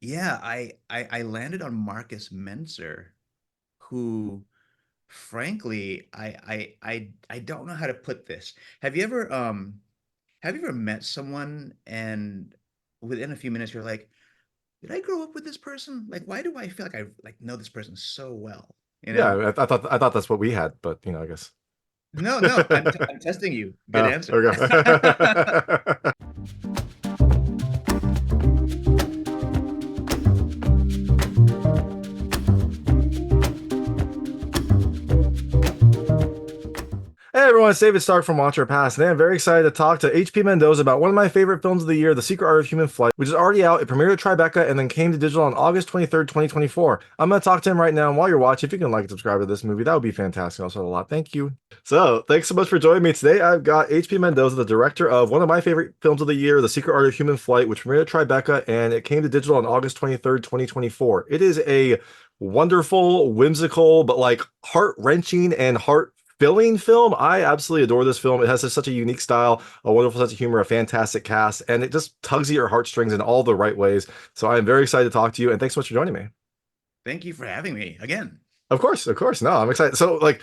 Yeah, I landed on Marcus Menzer, who frankly, I don't know how to put this. Have you ever have you ever met someone and within a few minutes you're like, did I grow up with this person? Like, why do I feel like I like know this person so well? You Yeah, know? I thought that's what we had, but I guess. No, no, I'm testing you. Good Oh, answer. okay. Hey everyone, it's David Stark from Watch Our Past, and I'm very excited to talk to HP Mendoza about one of my favorite films of the year, The Secret Art of Human Flight, which is already out. It premiered at Tribeca and then came to digital on August 23rd, 2024. I'm going to talk to him right now, and while you're watching, if you can like and subscribe to this movie, that would be fantastic. Also, a lot. Thank you. So, thanks so much for joining me today. I've got HP Mendoza, the director of one of my favorite films of the year, The Secret Art of Human Flight, which premiered at Tribeca, and it came to digital on August 23rd, 2024. It is a wonderful, whimsical, but like heart-wrenching and heart-filling film. I absolutely adore this film. It has such a unique style, a wonderful sense of humor, a fantastic cast, and it just tugs at your heartstrings in all the right ways. So I am very excited to talk to you, and thanks so much for joining me. Thank you for having me again. Of course, of course. No, I'm excited. So, like,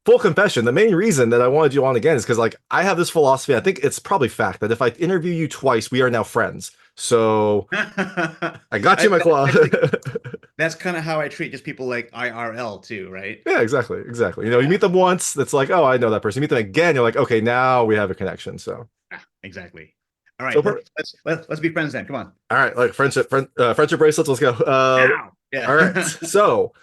full confession, the main reason that I wanted you on again is because, like, I have this philosophy. I think it's probably fact that if I interview you twice, we are now friends. So I got you in my claw. Actually, that's kind of how I treat just people like IRL too, right? Yeah, exactly, exactly. You Yeah, meet them once, that's like, oh, I know that person. You meet them again, you're like, okay, now we have a connection. So, exactly. All right, so perfect. let's be friends then. Come on. All right, like friendship bracelets. Let's go. Now. All right. Yeah. So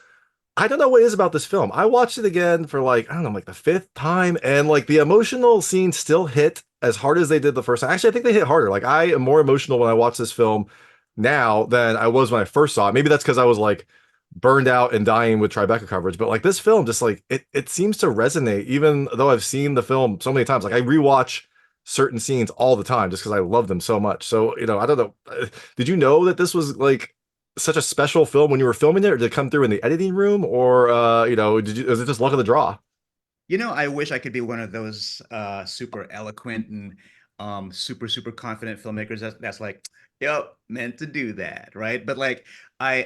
I don't know what it is about this film. I watched it again for like I don't know, like the fifth time, and like the emotional scenes still hit as hard as they did the first time. Actually, I think they hit harder. Like I am more emotional when I watch this film now than I was when I first saw it. Maybe that's because I was like burned out and dying with Tribeca coverage. But like this film, just like it seems to resonate, even though I've seen the film so many times. Like I rewatch certain scenes all the time just because I love them so much. So I don't know. Did you know that this was like such a special film when you were filming it, or did it come through in the editing room, or is it just luck of the draw? I wish I could be one of those super eloquent and super confident filmmakers that's like, yep, meant to do that, right? But like I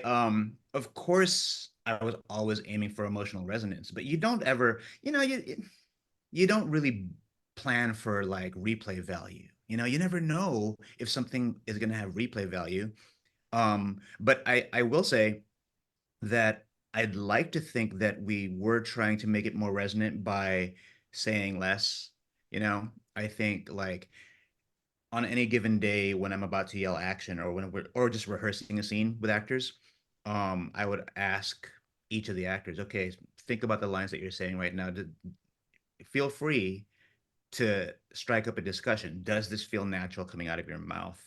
of course I was always aiming for emotional resonance, but you don't ever, you don't really plan for like replay value. You never know if something is going to have replay value. But I will say that I'd like to think that we were trying to make it more resonant by saying less. I think like on any given day when I'm about to yell action or when we're or just rehearsing a scene with actors, I would ask each of the actors, okay, think about the lines that you're saying right now. Feel free to strike up a discussion. Does this feel natural coming out of your mouth?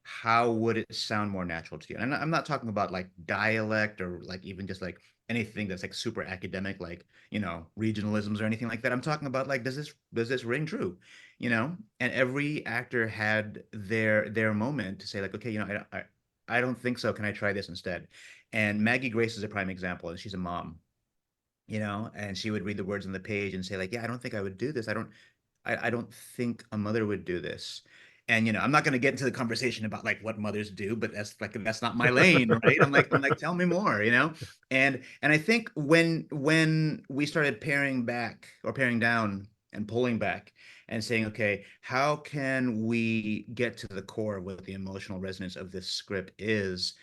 How would it sound more natural to you? And I'm not talking about like dialect or like even just like anything that's like super academic, like, regionalisms or anything like that. I'm talking about like, does this ring true? And every actor had their moment to say like, okay, I don't think so. Can I try this instead? And Maggie Grace is a prime example, and she's a mom, and she would read the words on the page and say like, yeah, I don't think I would do this. I don't think a mother would do this. And I'm not going to get into the conversation about like what mothers do, but that's not my lane, right? I'm like, tell me more. And I think when we started paring back or paring down and pulling back and saying, okay, how can we get to the core of what the emotional resonance of this script is?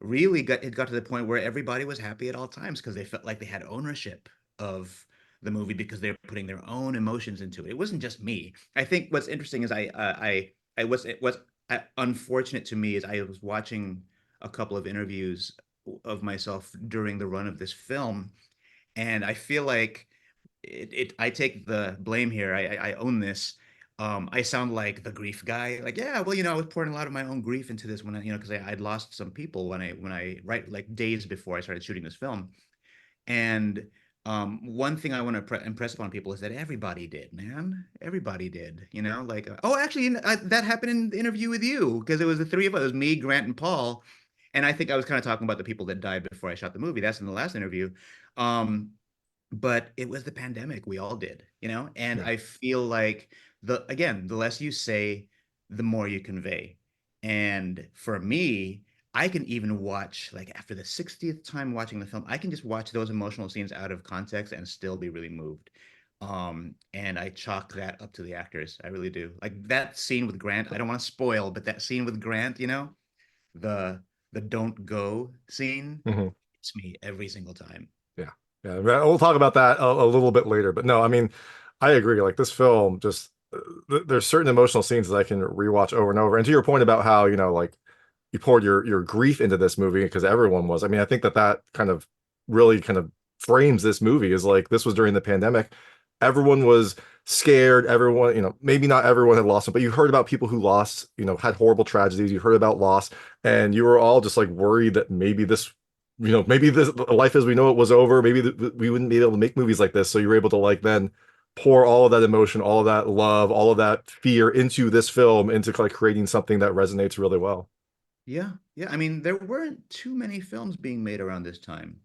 It got to the point where everybody was happy at all times because they felt like they had ownership of the movie because they're putting their own emotions into it. It wasn't just me. I think what's interesting is I was it was unfortunate to me is I was watching a couple of interviews of myself during the run of this film, and I feel like I take the blame here. I own this. I sound like the grief guy. Like, yeah, well, I was pouring a lot of my own grief into this when because I'd lost some people when I right like days before I started shooting this film. And one thing I want to impress upon people is that everybody did, man. Everybody did, like, oh, actually, that happened in the interview with you because it was the three of us, it was me, Grant, and Paul. And I think I was kind of talking about the people that died before I shot the movie. That's in the last interview. Um, but it was the pandemic. We all did, and Yeah. I feel like the less you say, the more you convey. And for me, I can even watch, like, after the 60th time watching the film, I can just watch those emotional scenes out of context and still be really moved. And I chalk that up to the actors. I really do. Like that scene with Grant, I don't want to spoil, but that scene with Grant, the the don't go scene, Mhm. it's me every single time. Yeah. Yeah. We'll talk about that a little bit later. But no, I mean, I agree. Like this film, just there's certain emotional scenes that I can rewatch over and over. And to your point about how, like you poured your grief into this movie because everyone was. I mean, I think that that kind of really kind of frames this movie is like this was during the pandemic. Everyone was scared. Everyone, maybe not everyone had lost it, but you heard about people who lost, had horrible tragedies. You heard about loss, and you were all just like worried that maybe this, maybe this life as we know it was over. Maybe we wouldn't be able to make movies like this. So you were able to like then pour all of that emotion, all of that love, all of that fear into this film, into like creating something that resonates really well. Yeah, yeah. I mean, there weren't too many films being made around this time,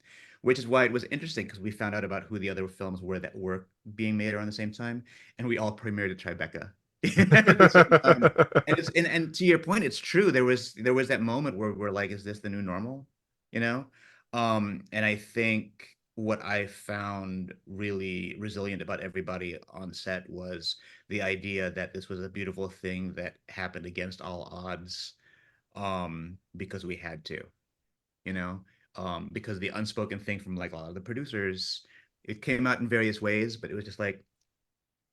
which is why it was interesting because we found out about who the other films were that were being made around the same time, and we all premiered at Tribeca at the same time. And and to your point, it's true. There was that moment where we're like, is this the new normal? You know? And I think what I found really resilient about everybody on set was the idea that this was a beautiful thing that happened against all odds because we had to, you know, because the unspoken thing from like a lot of the producers, it came out in various ways, but it was just like,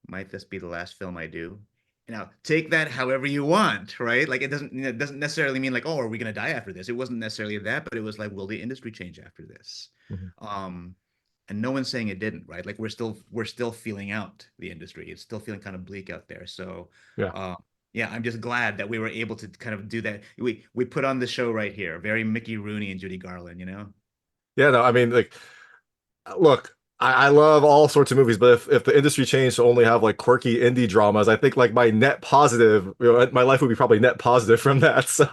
might this be the last film I do? Now, take that however you want, right? Like it doesn't necessarily mean like, oh, are we gonna die after this? It wasn't necessarily that, but it was like, will the industry change after this? Mhm. Um, and no one's saying it didn't, right? Like we're still feeling out the industry. It's still feeling kind of bleak out there. So, Yeah. uh, yeah, I'm just glad that we were able to kind of do that. We put on the show right here, very Mickey Rooney and Judy Garland. Yeah, no, I mean, like, look, I love all sorts of movies, but if the industry changed to only have like quirky indie dramas, I think like my net positive, my life would be probably net positive from that. So,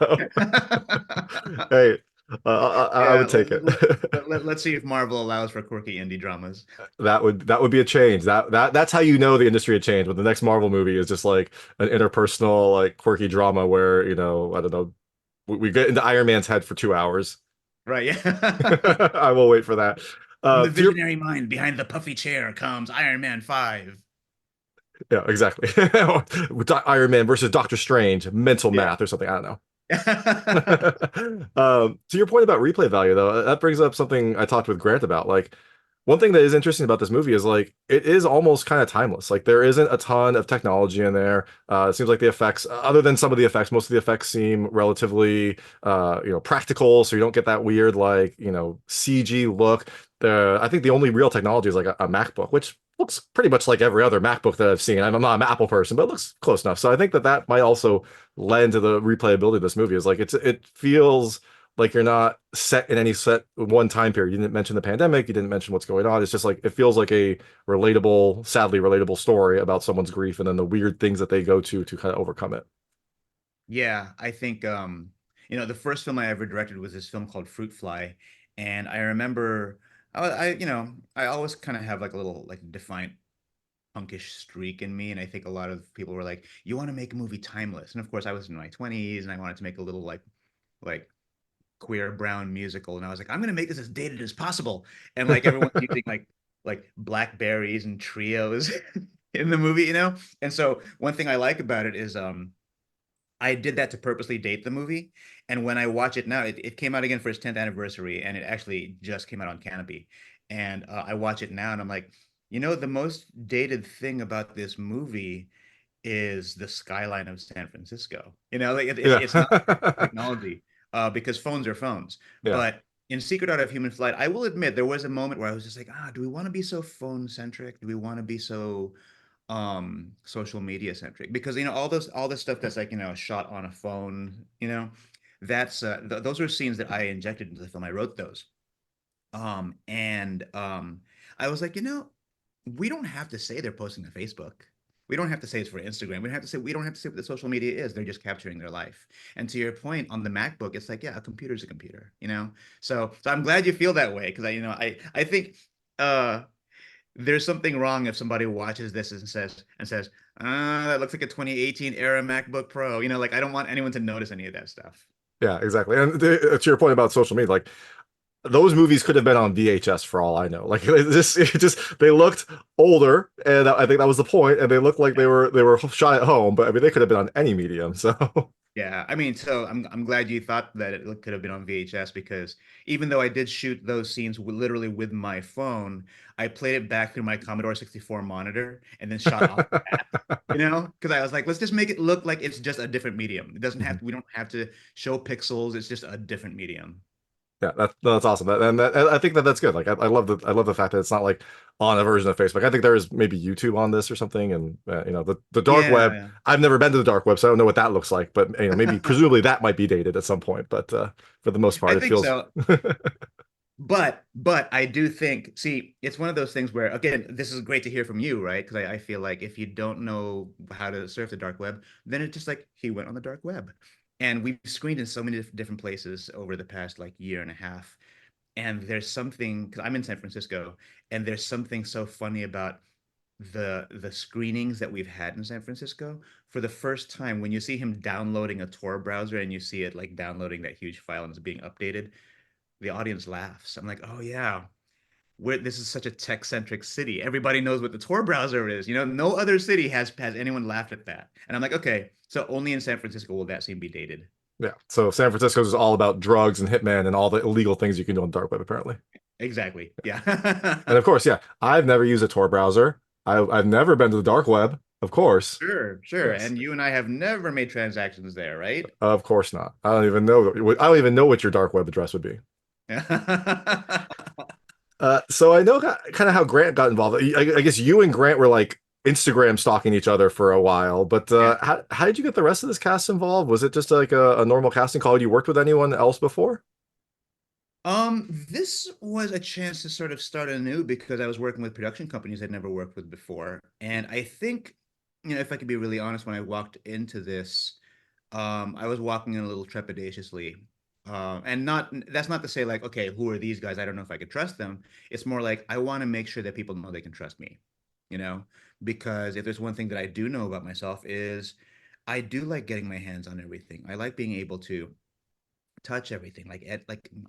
hey, I Yeah, would take it. let's see if Marvel allows for quirky indie dramas. That would be a change. That's how you know the industry had changed. But the next Marvel movie is just like an interpersonal, like quirky drama where, I don't know, we get into Iron Man's head for 2 hours. Right, yeah. I will wait for that. From the To your visionary mind behind the puffy chair comes Iron Man 5. Yeah, exactly. Iron Man versus Doctor Strange, mental Yeah. math or something. I don't know. To your point about replay value, though, that brings up something I talked with Grant about. Like, one thing that is interesting about this movie is like it is almost kind of timeless. Like, there isn't a ton of technology in there. It seems like the effects, other than some of the effects, most of the effects seem relatively, practical. So you don't get that weird like CG look. I think the only real technology is like a MacBook, which looks pretty much like every other MacBook that I've seen. I'm not an Apple person, but it looks close enough. So I think that that might also lend to the replayability of this movie. Is like it feels like you're not set in any set one time period. You didn't mention the pandemic. You didn't mention what's going on. It's just like it feels like a relatable, sadly relatable story about someone's grief and then the weird things that they go to kind of overcome it. Yeah, I think the first film I ever directed was this film called Fruit Fly, and I remember I always kind of have like a little like defiant punkish streak in me, and I think a lot of people were like, "You want to make a movie timeless?" And of course, I was in my 20s, and I wanted to make a little like queer brown musical, and I was like, "I'm gonna make this as dated as possible," and like everyone's using like blackberries and trios in the movie. And so one thing I like about it is I did that to purposely date the movie. And when I watch it now, it came out again for its 10th anniversary, and it actually just came out on Canopy. And I watch it now, and I'm like, the most dated thing about this movie is the skyline of San Francisco. Like Yeah. it's not technology, because phones are phones. Yeah. But in Secret Art of Human Flight, I will admit there was a moment where I was just like, do we want to be so phone centric? Do we want to be so social media centric? Because all this stuff that's like shot on a phone, that's those are scenes that I injected into the film. I wrote those. And I was like, we don't have to say they're posting to Facebook. We don't have to say it's for Instagram. We don't have to say what the social media is. They're just capturing their life. And to your point on the MacBook, it's like, yeah, a computer's a computer. So I'm glad you feel that way, because I think uh there's something wrong if somebody watches this and says, that looks like a 2018 era MacBook Pro. Like I don't want anyone to notice any of that stuff. Yeah, exactly. And to your point about social media, like those movies could have been on VHS for all I know. Like it just they looked older, and I think that was the point. And they looked like they were shot at home, but I mean they could have been on any medium. So Yeah, I mean, so I'm glad you thought that it could have been on VHS because even though I did shoot those scenes literally with my phone, I played it back through my Commodore 64 monitor and then shot off that, because I was like, let's just make it look like it's just a different medium. It doesn't have we don't have to show pixels. It's just a different medium. yeah, that's awesome. I think that's good. Like I love the fact that it's not like on a version of Facebook. I think there is maybe YouTube on this or something, and the dark web. Yeah. I've never been to the dark web, so I don't know what that looks like. But maybe presumably that might be dated at some point. But for the most I part, it think feels. so. But I do think, see, it's one of those things where, again, this is great to hear from you, right? Because I feel like if you don't know how to surf the dark web, then it's just like he went on the dark web. And we've screened in so many different places over the past like year and a half. And there's something, because I'm in San Francisco, and there's something so funny about the screenings that we've had in San Francisco. For the first time, when you see him downloading a Tor browser and you see it like downloading that huge file and it's being updated, the audience laughs. I'm like, oh yeah, this is such a tech-centric city. Everybody knows what the Tor browser is. No other city has anyone laughed at that. And I'm like, okay, so only in San Francisco will that scene be dated. Yeah. So San Francisco is all about drugs and hitmen and all the illegal things you can do on the dark web, apparently. Exactly. Yeah. And of course, yeah, I've never used a Tor browser. I've never been to the dark web, of course. Sure, sure. Yes. And you and I have never made transactions there, right? Of course not. I don't even know. I don't even know what your dark web address would be. So I know kind of how Grant got involved. I guess you and Grant were like Instagram stalking each other for a while, but Yeah. how did you get the rest of this cast involved? Was it just like a normal casting call? Had you worked with anyone else before? This was a chance to sort of start anew because I was working with production companies I'd never worked with before. And I think, if I could be really honest, when I walked into this, I was walking in a little trepidatiously. And that's not to say like, okay, who are these guys? I don't know if I could trust them. It's more like I want to make sure that people know they can trust me, you know, because if there's one thing that I do know about myself is I do like getting my hands on everything. I like being able to touch everything. Like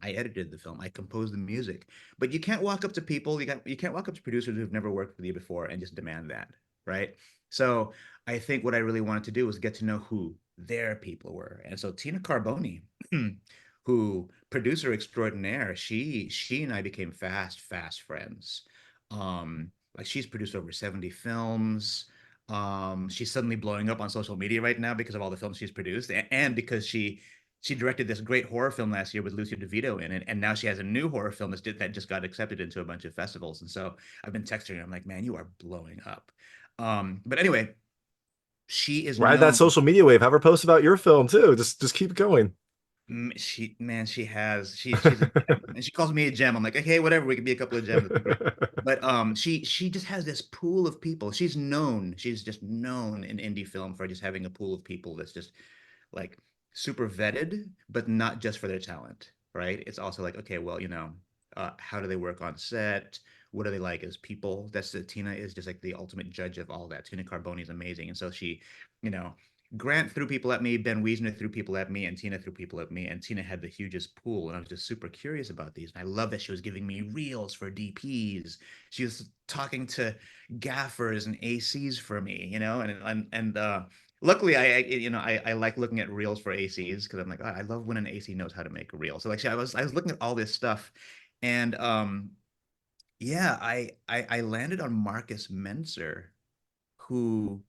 I edited the film, I composed the music, but you can't walk up to people. You can't walk up to producers who've never worked with you before and just demand that, right? So I think what I really wanted to do was get to know who their people were, and so Tina Carbone, who producer extraordinaire, she and I became fast friends. Like she's produced over 70 films. She's suddenly blowing up on social media right now because of all the films she's produced and because she directed this great horror film last year with Lucy DeVito in it, and now she has a new horror film that just got accepted into a bunch of festivals. And so I've been texting her. I'm like, man, you are blowing up. But anyway, she is Ride that known. social media wave. Have her post about your film too. Just keep going. She's a gem, and she calls me a gem. I'm like, okay, whatever. We could be a couple of gems. That'd be great. But she just has this pool of people. She's known. She's just known in indie film for just having a pool of people that's just like super vetted, but not just for their talent, right? It's also like, okay, well, how do they work on set? What are they like as people? Tina is just like the ultimate judge of all that. Tina Carbone is amazing, and so you know, Grant threw people at me, Ben Wiessner threw people at me, and Tina threw people at me, and Tina had the hugest pool, and I was just super curious about these. And I love that she was giving me reels for DPs. She was talking to gaffers and ACs for me, and luckily, I like looking at reels for ACs because I'm like, oh, I love when an AC knows how to make a reel. So like, I was looking at all this stuff, and yeah, I landed on Marcus Menzer, who,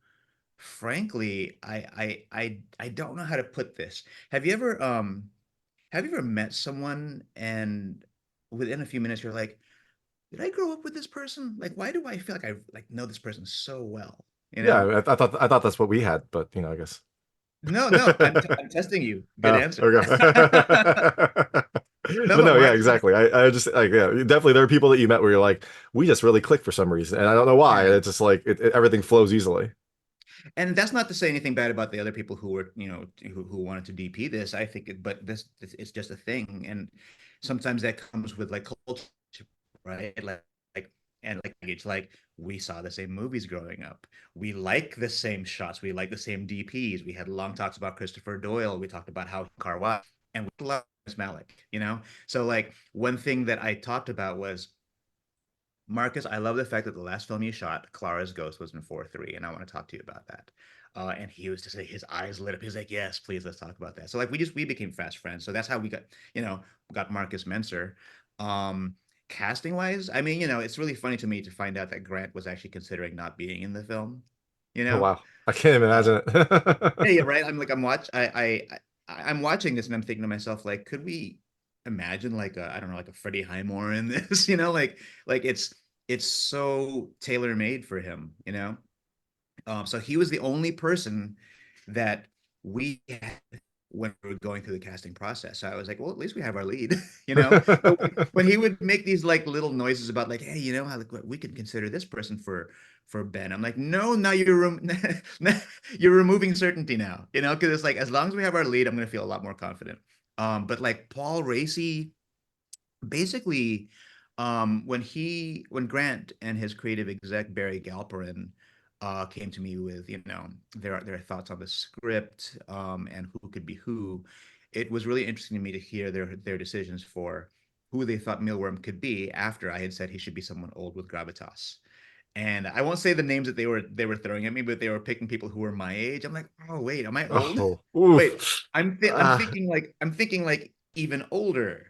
frankly, I don't know how to put this. Have you ever met someone and within a few minutes you're like, did I grow up with this person? Like, why do I feel like I like know this person so well? You Yeah, know? I thought that's what we had, but I guess. No, no, I'm testing you. Good Oh, answer. okay. No, But but no, yeah, Marcus is, exactly. I just like yeah, definitely there are people that you met where you're like, we just really click for some reason, and I don't know why. yeah. It's just like everything flows easily. And that's not to say anything bad about the other people who were, who wanted to DP this. I think, but this it's just a thing, and sometimes that comes with like culture, right? Like and like it's like we saw the same movies growing up. We like the same shots. We like the same DPs. We had long talks about Christopher Doyle. We talked about how Carwa. and we love Malik, you know. So like one thing that I talked about was Marcus, I love the fact that the last film you shot, Clara's Ghost, was in 4:3, and I want to talk to you about that. And he was just like his eyes lit up. He's like, "Yes, please, let's talk about that." So like we became fast friends. So that's how we got, got Marcus Menser. Um, Casting wise, I mean, it's really funny to me to find out that Grant was actually considering not being in the film. You Oh know, wow, I can't even uh, imagine yeah, it. yeah, right. I'm watching this and I'm thinking to myself, like, could we imagine like I don't know, like a Freddie Highmore in this? Like it's so tailor made for him, you know. So he was the only person that we had when we were going through the casting process. So I was like, well, at least we have our lead, you know. But when he would make these like little noises about like, hey, how like, we could consider this person for Ben. I'm like, no, now you're removing certainty now, because it's like as long as we have our lead, I'm gonna feel a lot more confident. But like Paul Raci, basically, when Grant and his creative exec Barry Galperin came to me with their thoughts on the script, and who could be who, it was really interesting to me to hear their decisions for who they thought Mealworm could be after I had said he should be someone old with gravitas. And I won't say the names that they were throwing at me, but they were picking people who were my age. I'm like, oh wait, am I old? Oh, Wait, oof. I'm thinking like even older,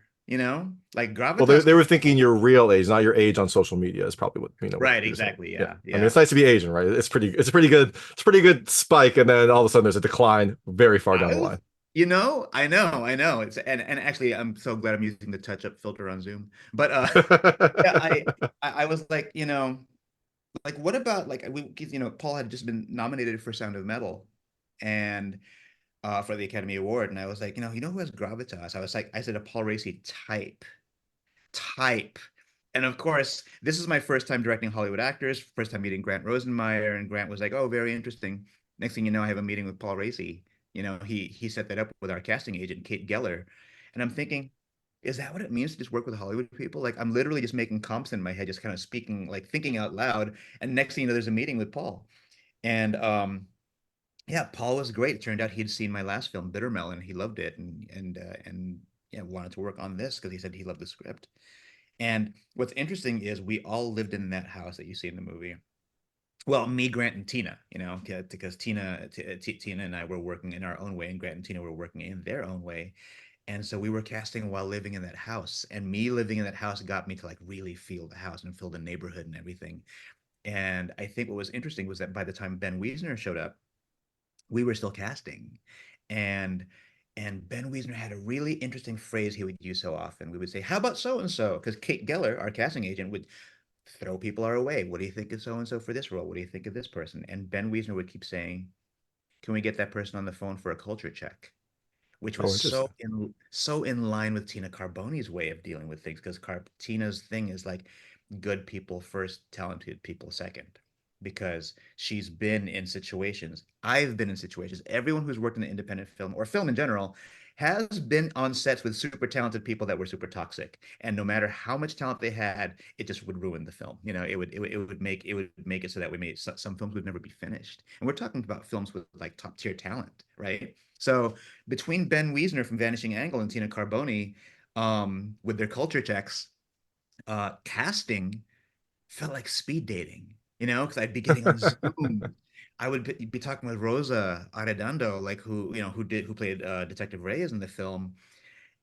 like Well, gravitas they could were be thinking your real age, not your age on social media, is probably what right, you're saying. exactly. Yeah, Yeah, I mean, yeah. it's nice to be Asian, right? It's a pretty good spike, and then all of a sudden there's a decline very far down I the was, line. I know. And actually I'm so glad I'm using the touch-up filter on Zoom. But yeah, I was like, like what about like Paul had just been nominated for Sound of Metal and for the Academy Award, and I was like, who has gravitas? I said a Paul Raci type. And of course, this is my first time directing Hollywood actors, first time meeting Grant Rosenmeyer, and Grant was like, "Oh, very interesting." Next thing you know, I have a meeting with Paul Raci. He set that up with our casting agent, Kate Geller, and I'm thinking, is that what it means to just work with Hollywood people? Like I'm literally just making comps in my head, just kind of speaking, like thinking out loud, and next thing you know, there's a meeting with Paul, and yeah, Paul was great. It turned out he'd seen my last film, Bitter Melon. He loved it, and yeah, wanted to work on this because he said he loved the script. And what's interesting is we all lived in that house that you see in the movie. Well, me, Grant, and Tina, because Tina and I were working in our own way, and Grant and Tina were working in their own way. And so we were casting while living in that house. And me living in that house got me to like really feel the house and feel the neighborhood and everything. And I think what was interesting was that by the time Ben Wiesner showed up, we were still casting. And Ben Wiesner had a really interesting phrase he would use so often. We would say, "How about so and so?" Because Kate Geller, our casting agent, would throw people our way. What do you think of so and so for this role? What do you think of this person? And Ben Wiesner would keep saying, "Can we get that person on the phone for a culture check?" Which was Oh, interesting. so in line with Tina Carbone's way of dealing with things, because Tina's thing is like good people first, talented people second. Because she's been in situations, I've been in situations, everyone who's worked in the independent film or film in general has been on sets with super talented people that were super toxic. And no matter how much talent they had, it just would ruin the film. It would make it so that we made some films would never be finished. And we're talking about films with like top tier talent, right? So between Ben Wiesner from Vanishing Angle and Tina Carbone, with their culture checks, casting felt like speed dating, because I'd be getting on Zoom. I would be talking with Rosa Arredondo, like who played Detective Reyes in the film,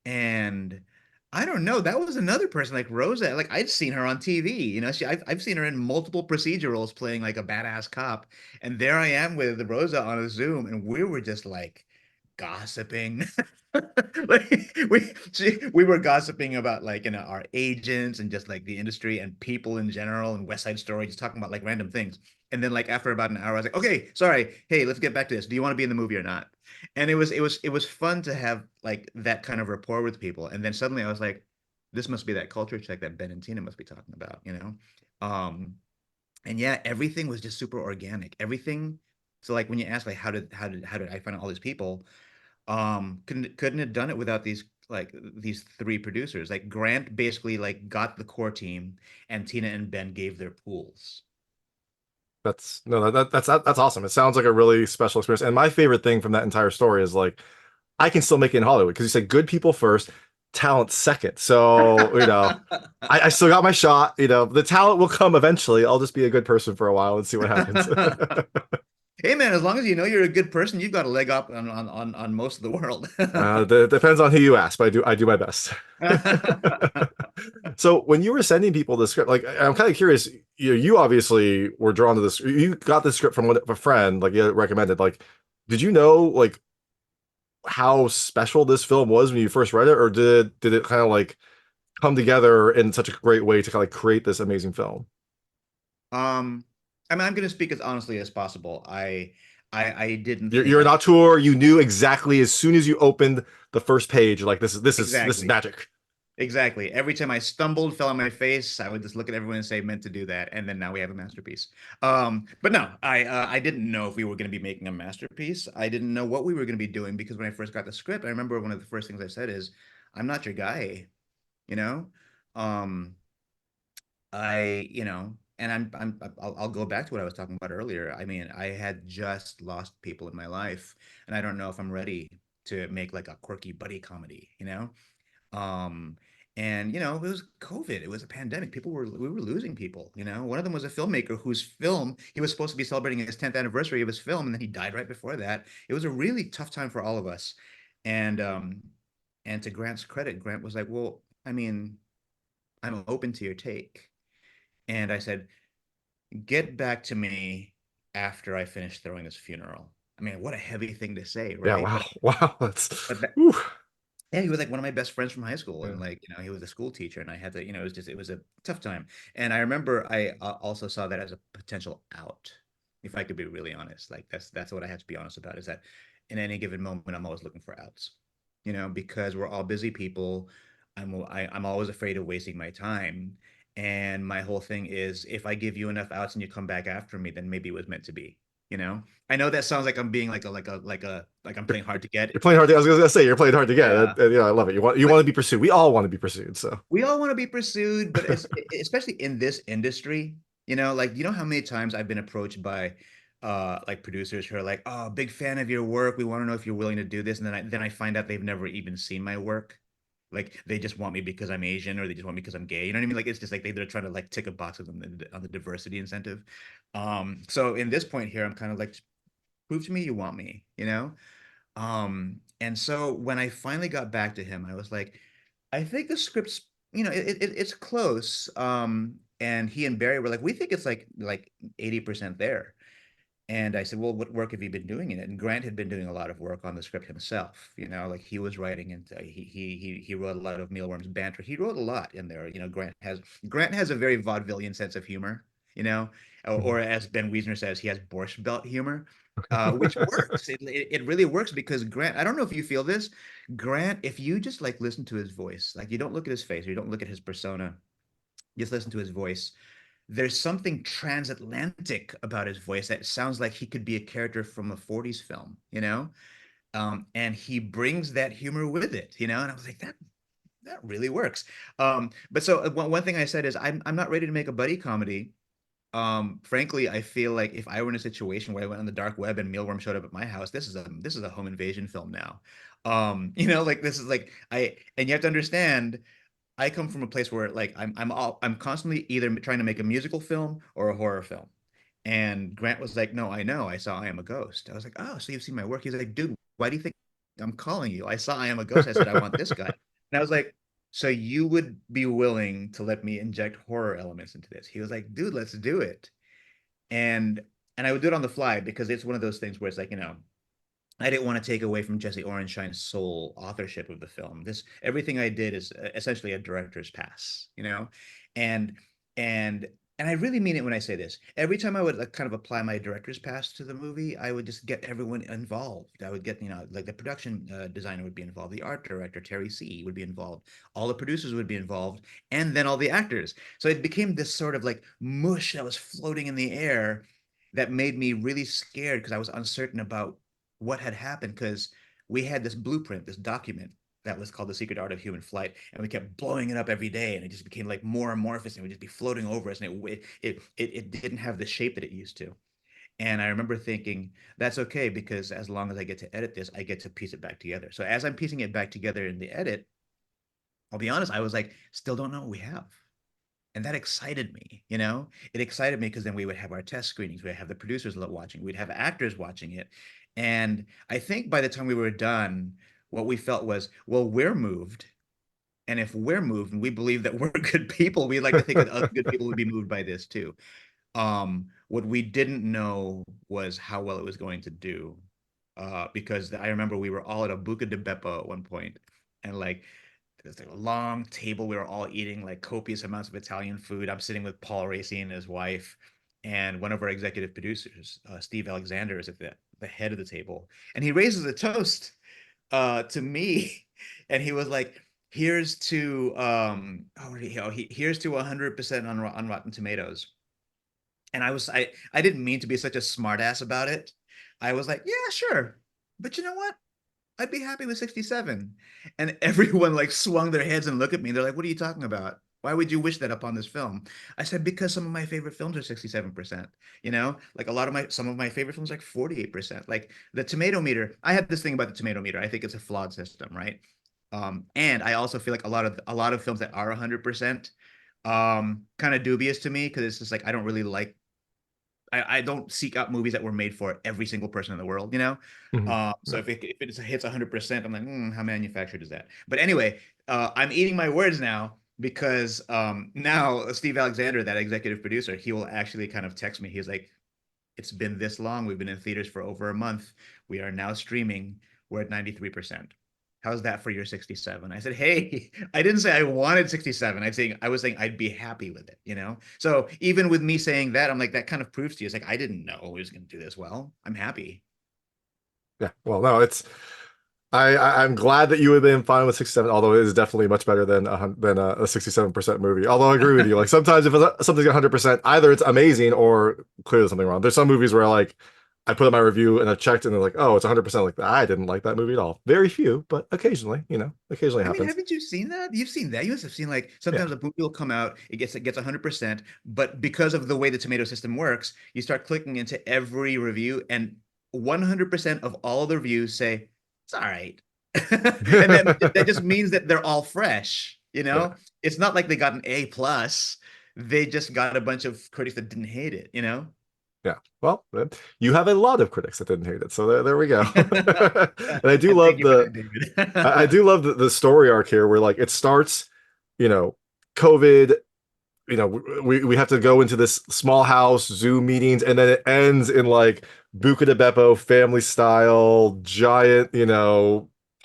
and I don't know, that was another person like Rosa. Like I'd seen her on TV, I've seen her in multiple procedurals playing like a badass cop, and there I am with Rosa on a Zoom, and we were just like gossiping. Like we were gossiping about like our agents and just like the industry and people in general and West Side Story, just talking about like random things. And then like after about an hour, I was like, okay, sorry, hey, let's get back to this. Do you want to be in the movie or not? And it was fun to have like that kind of rapport with people. And then suddenly I was like, this must be that culture check that Ben and Tina must be talking about. Um, and yeah, everything was just super organic. Everything. So like when you ask like how did I find all these people? Couldn't have done it without these three producers. Like Grant basically like got the core team, and Tina and Ben gave their pools. That's no, that's awesome. It sounds like a really special experience. And my favorite thing from that entire story is like I can still make it in Hollywood because you said good people first, talent second. So, I still got my shot. The talent will come eventually. I'll just be a good person for a while and see what happens. Hey man, as long as you know you're a good person, you've got a leg up on most of the world. Depends on who you ask, but I do my best. So when you were sending people the script, like I'm kind of curious, you obviously were drawn to this. You got the script from a friend, like you recommended. Like, did you know like how special this film was when you first read it, or did it kind of like come together in such a great way to kind of like create this amazing film? Um, I mean, I'm going to speak as honestly as possible. I didn't think You're an I auteur. You knew exactly as soon as you opened the first page, like this is exactly. magic. Exactly. Every time I stumbled, fell on my face, I would just look at everyone and say, meant to do that. And then now we have a masterpiece. But no, I didn't know if we were going to be making a masterpiece. I didn't know what we were going to be doing because when I first got the script, I remember one of the first things I said is, I'm not your guy, you know? Um, and I'll go back to what I was talking about earlier. I mean, I had just lost people in my life, and I don't know if I'm ready to make like a quirky buddy comedy, you know? Um, and it was COVID. It was a pandemic. We were losing people, you know. One of them was a filmmaker whose film he was supposed to be celebrating his 10th anniversary of his film, and then he died right before that. It was a really tough time for all of us. And and to Grant's credit, Grant was like, "Well, I mean, I'm open to your take." And I said, "Get back to me after I finish throwing this funeral." I mean, what a heavy thing to say, Yeah, right? wow, wow. But that, Whew. yeah, he was like one of my best friends from high school, Yeah. and like he was a school teacher, and I had to, it was a tough time. And I remember I also saw that as a potential out, if I could be really honest. Like that's what I have to be honest about is that in any given moment, I'm always looking for outs, because we're all busy people. I'm always afraid of wasting my time, and my whole thing is if I give you enough outs and you come back after me, then maybe it was meant to be. You know, I know that sounds like I'm being like I'm playing hard to get. You're playing hard to, I was gonna say you're playing hard to get. Yeah. I love it. You But want to be pursued. We all want to be pursued. So we all want to be pursued, but especially in this industry, like how many times I've been approached by like producers who are like, "Oh, big fan of your work. We want to know if you're willing to do this." And then I find out they've never even seen my work. Like they just want me because I'm Asian or they just want me because I'm gay. You know what I mean? Like it's just like they're trying to like tick a box on the diversity incentive. So in this point here, I'm kind of like, prove to me you want me, you know? And so when I finally got back to him, I was like, I think the script's, it's close. And he and Barry were like, we think it's like 80% there. And I said, well, what work have you been doing in it? And Grant had been doing a lot of work on the script himself, like he was writing and he wrote a lot of Mealworms banter. He wrote a lot in there. Grant has a very vaudevillian sense of humor, or as Ben Wiessner says, he has Borscht Belt humor, which works. It really works because Grant, I don't know if you feel this, Grant, if you just like listen to his voice, like you don't look at his face, or you don't look at his persona, just listen to his voice, there's something transatlantic about his voice that sounds like he could be a character from a 40s film, and he brings that humor with it, and I was like, that really works. But so one thing I said is I'm not ready to make a buddy comedy. Frankly, I feel like if I were in a situation where I went on the dark web and Mealworm showed up at my house, this is a home invasion film now. Like this is like and you have to understand I come from a place where like I'm constantly either trying to make a musical film or a horror film. And Grant was like, "No, I know. I saw I Am a Ghost." I was like, "Oh, so you've seen my work?" He's like, "Dude, why do you think I'm calling you? I saw I Am a Ghost. I said I want this guy." And I was like, "So you would be willing to let me inject horror elements into this?" He was like, "Dude, let's do it." And and I would do it on the fly because it's one of those things where it's like, I didn't want to take away from Jesse Orenshine's sole authorship of the film. This everything I did is essentially a director's pass, and and and I really mean it when I say this. Every time I would like kind of apply my director's pass to the movie, I would just get everyone involved. I would get like the production designer would be involved, the art director Terry C would be involved, all the producers would be involved, and then all the actors. So it became this sort of like mush that was floating in the air that made me really scared because I was uncertain about what had happened because we had this blueprint, this document that was called The Secret Art of Human Flight, and we kept blowing it up every day, and it just became like more amorphous, and it would just be floating over us, and it didn't have the shape that it used to. And I remember thinking, that's okay because as long as I get to edit this, I get to piece it back together. So as I'm piecing it back together in the edit, I'll be honest, I was like, still don't know what we have. And that excited me, you know? It excited me because then we would have our test screenings, we'd have the producers watching, we'd have actors watching it. And I think by the time we were done, what we felt was, well, we're moved. And if we're moved and we believe that we're good people, we like to think that other good people would be moved by this too. What we didn't know was how well it was going to do. Because I remember we were all at a Buca de Beppo at one point, and like there's like a long table. We were all eating like copious amounts of Italian food. I'm sitting with Paul Raci and his wife, and one of our executive producers, Steve Alexander, is at the head of the table, and he raises a toast to me, and he was like, "Here's to here's to 100% on Rotten Tomatoes." And I didn't mean to be such a smartass about it. I was like, yeah, sure. But you know what? I'd be happy with 67. And everyone like swung their heads and looked at me. They're like, what are you talking about? Why would you wish that upon this film? I said, because some of my favorite films are 67%. You know, like some of my favorite films like 48%. Like the tomato meter. I had this thing about the tomato meter. I think it's a flawed system, right? And I also feel like a lot of films that are 100% kind of dubious to me because it's just like I don't really like I don't seek out movies that were made for every single person in the world, you know? Mhm. So Yeah. if it hits 100%, I'm like, how manufactured is that? But anyway, I'm eating my words now because now Steve Alexander, that executive producer, he will actually kind of text me. He's like, it's been this long. We've been in theaters for over a month. We are now streaming. We're at 93%. How's that for your 67? I said, hey, I didn't say I wanted 67. I was saying I'd be happy with it, you know? So even with me saying that, I'm like, that kind of proves to you. It's like, I didn't know we was going to do this well. I'm happy. Yeah. Well, no, it's I'm glad that you would have been fine with 67, although it is definitely much better than a 67% movie. Although I agree with you, like sometimes if something's 100%, either it's amazing or clearly something wrong. There's some movies where like I put in my review and I checked and they're like, oh, it's 100%. Like I didn't like that movie at all. Very few, but occasionally, occasionally I mean, happens. haven't you seen that? You've seen that. You must have seen like Yeah. sometimes a movie will come out, it gets 100%, but because of the way the tomato system works, you start clicking into every review, and 100% of all the reviews say it's all right, and that just means that they're all fresh. You Yeah. know, it's not like they got an A plus. They just got a bunch of critics that didn't hate it. You know. Yeah. Well, you have a lot of critics that didn't hate it. So there we go. And I do And thank love you for that, David. I do love the story arc here where like it starts, you know, COVID, we have to go into this small house Zoom meetings, and then it ends in like Buca de Beppo family style giant,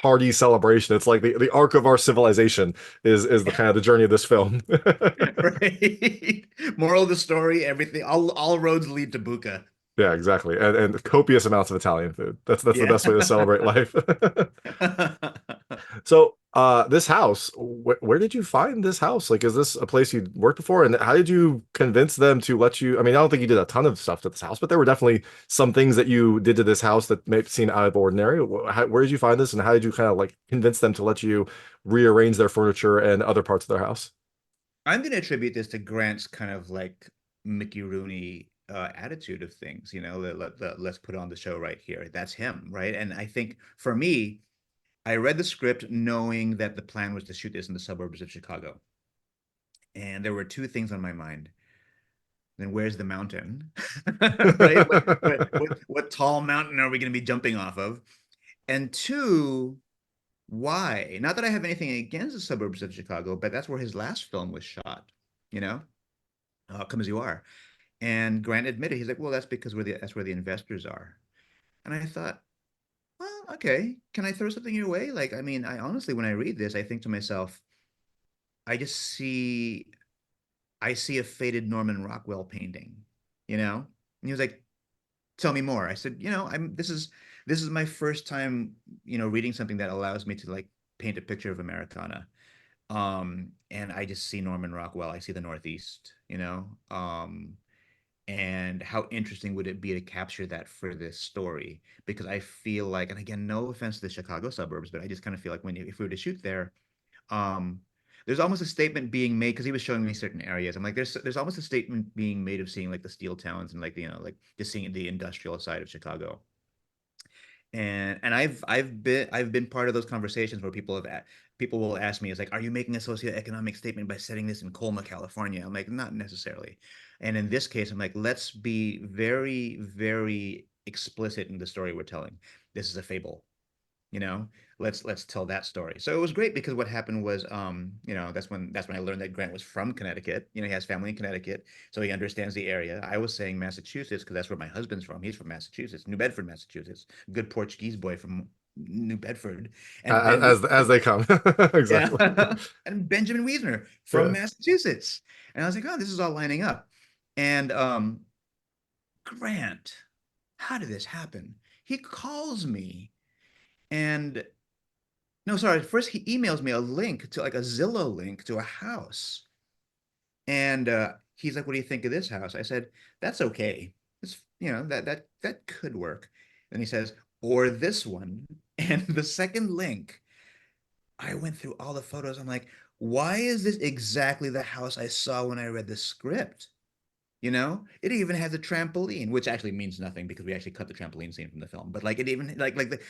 party celebration. It's like the arc of our civilization is the kind of the journey of this film. Right. Moral of the story, everything, all roads lead to Buka. Yeah, exactly. And copious amounts of Italian food. That's the Yeah. best way to celebrate life. So, this house, where did you find this house? Like, is this a place you worked before? And how did you convince them to let you? I mean, I don't think you did a ton of stuff to this house, but there were definitely some things that you did to this house that may seem out of ordinary. Where did you find this, and how did you kind of like convince them to let you rearrange their furniture and other parts of their house? I'm going to attribute this to Grant's kind of like Mickey Rooney attitude of things, let's put on the show right here. That's him, right? And I think for me, I read the script knowing that the plan was to shoot this in the suburbs of Chicago. And there were two things on my mind. Then where's the mountain? Right? What tall mountain are we going to be jumping off of? And two, why? Not that I have anything against the suburbs of Chicago, but that's where his last film was shot, you know, Come As You Are. And Grant admitted, he's like, well, that's where the investors are. And I thought, well, okay, can I throw something your way? Like, I mean, I honestly, when I read this, I think to myself, I just I see a faded Norman Rockwell painting, you know? And he was like, tell me more. I said, this is my first time, reading something that allows me to like paint a picture of Americana. And I just see Norman Rockwell. I see the Northeast, and how interesting would it be to capture that for this story? Because I feel like, and again, no offense to the Chicago suburbs, but I just kind of feel like if we were to shoot there, um, there's almost a statement being made because he was showing me certain areas. I'm like, there's almost a statement being made of seeing like the steel towns and like like just seeing the industrial side of Chicago. And I've been part of those conversations where people will ask me, it's like, are you making a socioeconomic statement by setting this in Colma, California? I'm like, not necessarily. And in this case, I'm like, let's be very, very explicit in the story we're telling. This is a fable, you know. Let's tell that story. So it was great because what happened was, that's when I learned that Grant was from Connecticut. He has family in Connecticut, so he understands the area. I was saying Massachusetts because that's where my husband's from. He's from Massachusetts, New Bedford, Massachusetts. Good Portuguese boy from New Bedford. And Ben As they come. Exactly. yeah. And Benjamin Wiesner from Yeah. Massachusetts. And I was like, oh, this is all lining up. And Grant, how did this happen? He calls me and no, sorry. First, he emails me a link to like a Zillow link to a house. And he's like, "What do you think of this house?" I said, "That's okay. It's that could work." And he says, "Or this one." And the second link, I went through all the photos. I'm like, "Why is this exactly the house I saw when I read the script?" It even has a trampoline, which actually means nothing because we actually cut the trampoline scene from the film. But like it even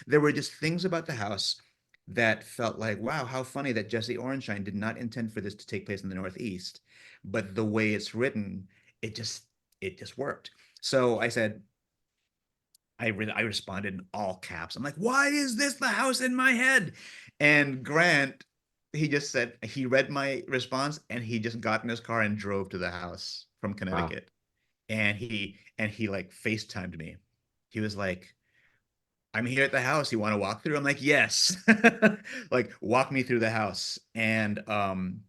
there were just things about the house that felt like, wow, how funny that Jesse Orenshein did not intend for this to take place in the Northeast, but the way it's written, it just it just worked. So I said, I responded in all caps. I'm like, why is this the house in my head? And Grant, he just said he read my response and he just got in his car and drove to the house from Wow. Connecticut. And he like FaceTimed me. He was like, I'm here at the house. You want to walk through? I'm like, yes. Like, walk me through the house. And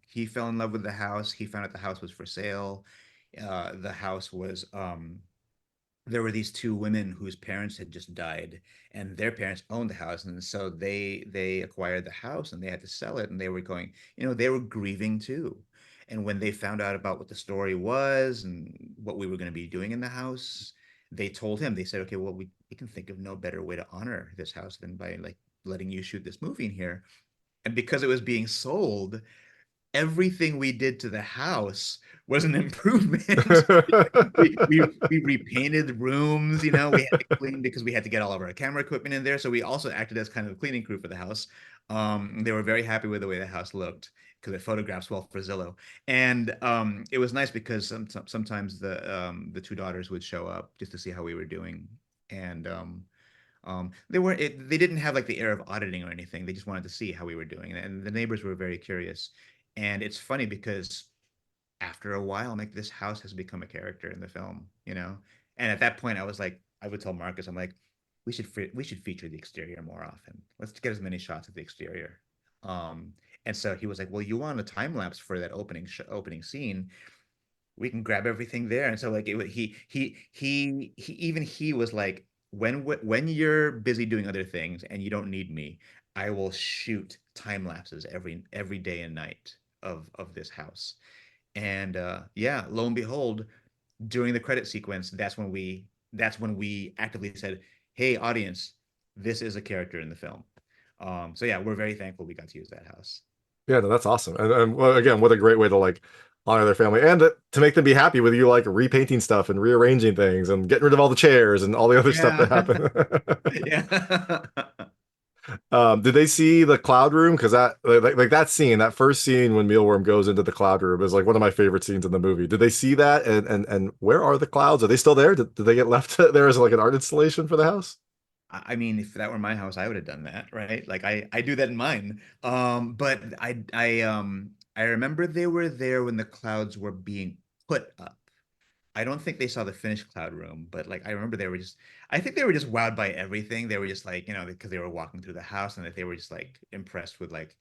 he fell in love with the house. He found out the house was for sale. The house was there were these two women whose parents had just died, and their parents owned the house, and so they acquired the house and they had to sell it, and they were going, they were grieving too. And when they found out about what the story was and what we were going to be doing in the house, they told him, they said, okay, well, we can think of no better way to honor this house than by like letting you shoot this movie in here. And because it was being sold, everything we did to the house was an improvement. We repainted rooms, we had to clean because we had to get all of our camera equipment in there. So we also acted as kind of a cleaning crew for the house. They were very happy with the way the house looked because it photographs well for Zillow. And it was nice because sometimes the two daughters would show up just to see how we were doing. And they didn't have like the air of auditing or anything. They just wanted to see how we were doing. And the neighbors were very curious. And it's funny because after a while, I'm like, this house has become a character in the film. And at that point, I was like, I would tell Marcus, I'm like, we should feature the exterior more often. Let's get as many shots of the exterior. Um, and so he was like, well, you want a time lapse for that opening scene? We can grab everything there. And so like he was like, when you're busy doing other things and you don't need me, I will shoot time lapses every day and night of this house. And yeah, lo and behold, during the credit sequence, that's when we actively said, hey, audience, this is a character in the film. So yeah, we're very thankful we got to use that house. Yeah, no, that's awesome. And well, again, what a great way to like honor their family and to make them be happy with you, like repainting stuff and rearranging things and getting rid of all the chairs and all the other stuff Yeah. that happened. Yeah. Did they see the cloud room? Because that like that scene, that first scene when Mealworm goes into the cloud room is like one of my favorite scenes in the movie. Did they see that? And where are the clouds? Are they still there? Did they get left there as like an art installation for the house? I mean, if that were my house, I would have done that, right? Like I do that in mine. But I remember they were there when the clouds were being put up. I don't think they saw the finished cloud room, but like I remember I think they were just wowed by everything. They were just like, because they were walking through the house and that they were just like impressed with like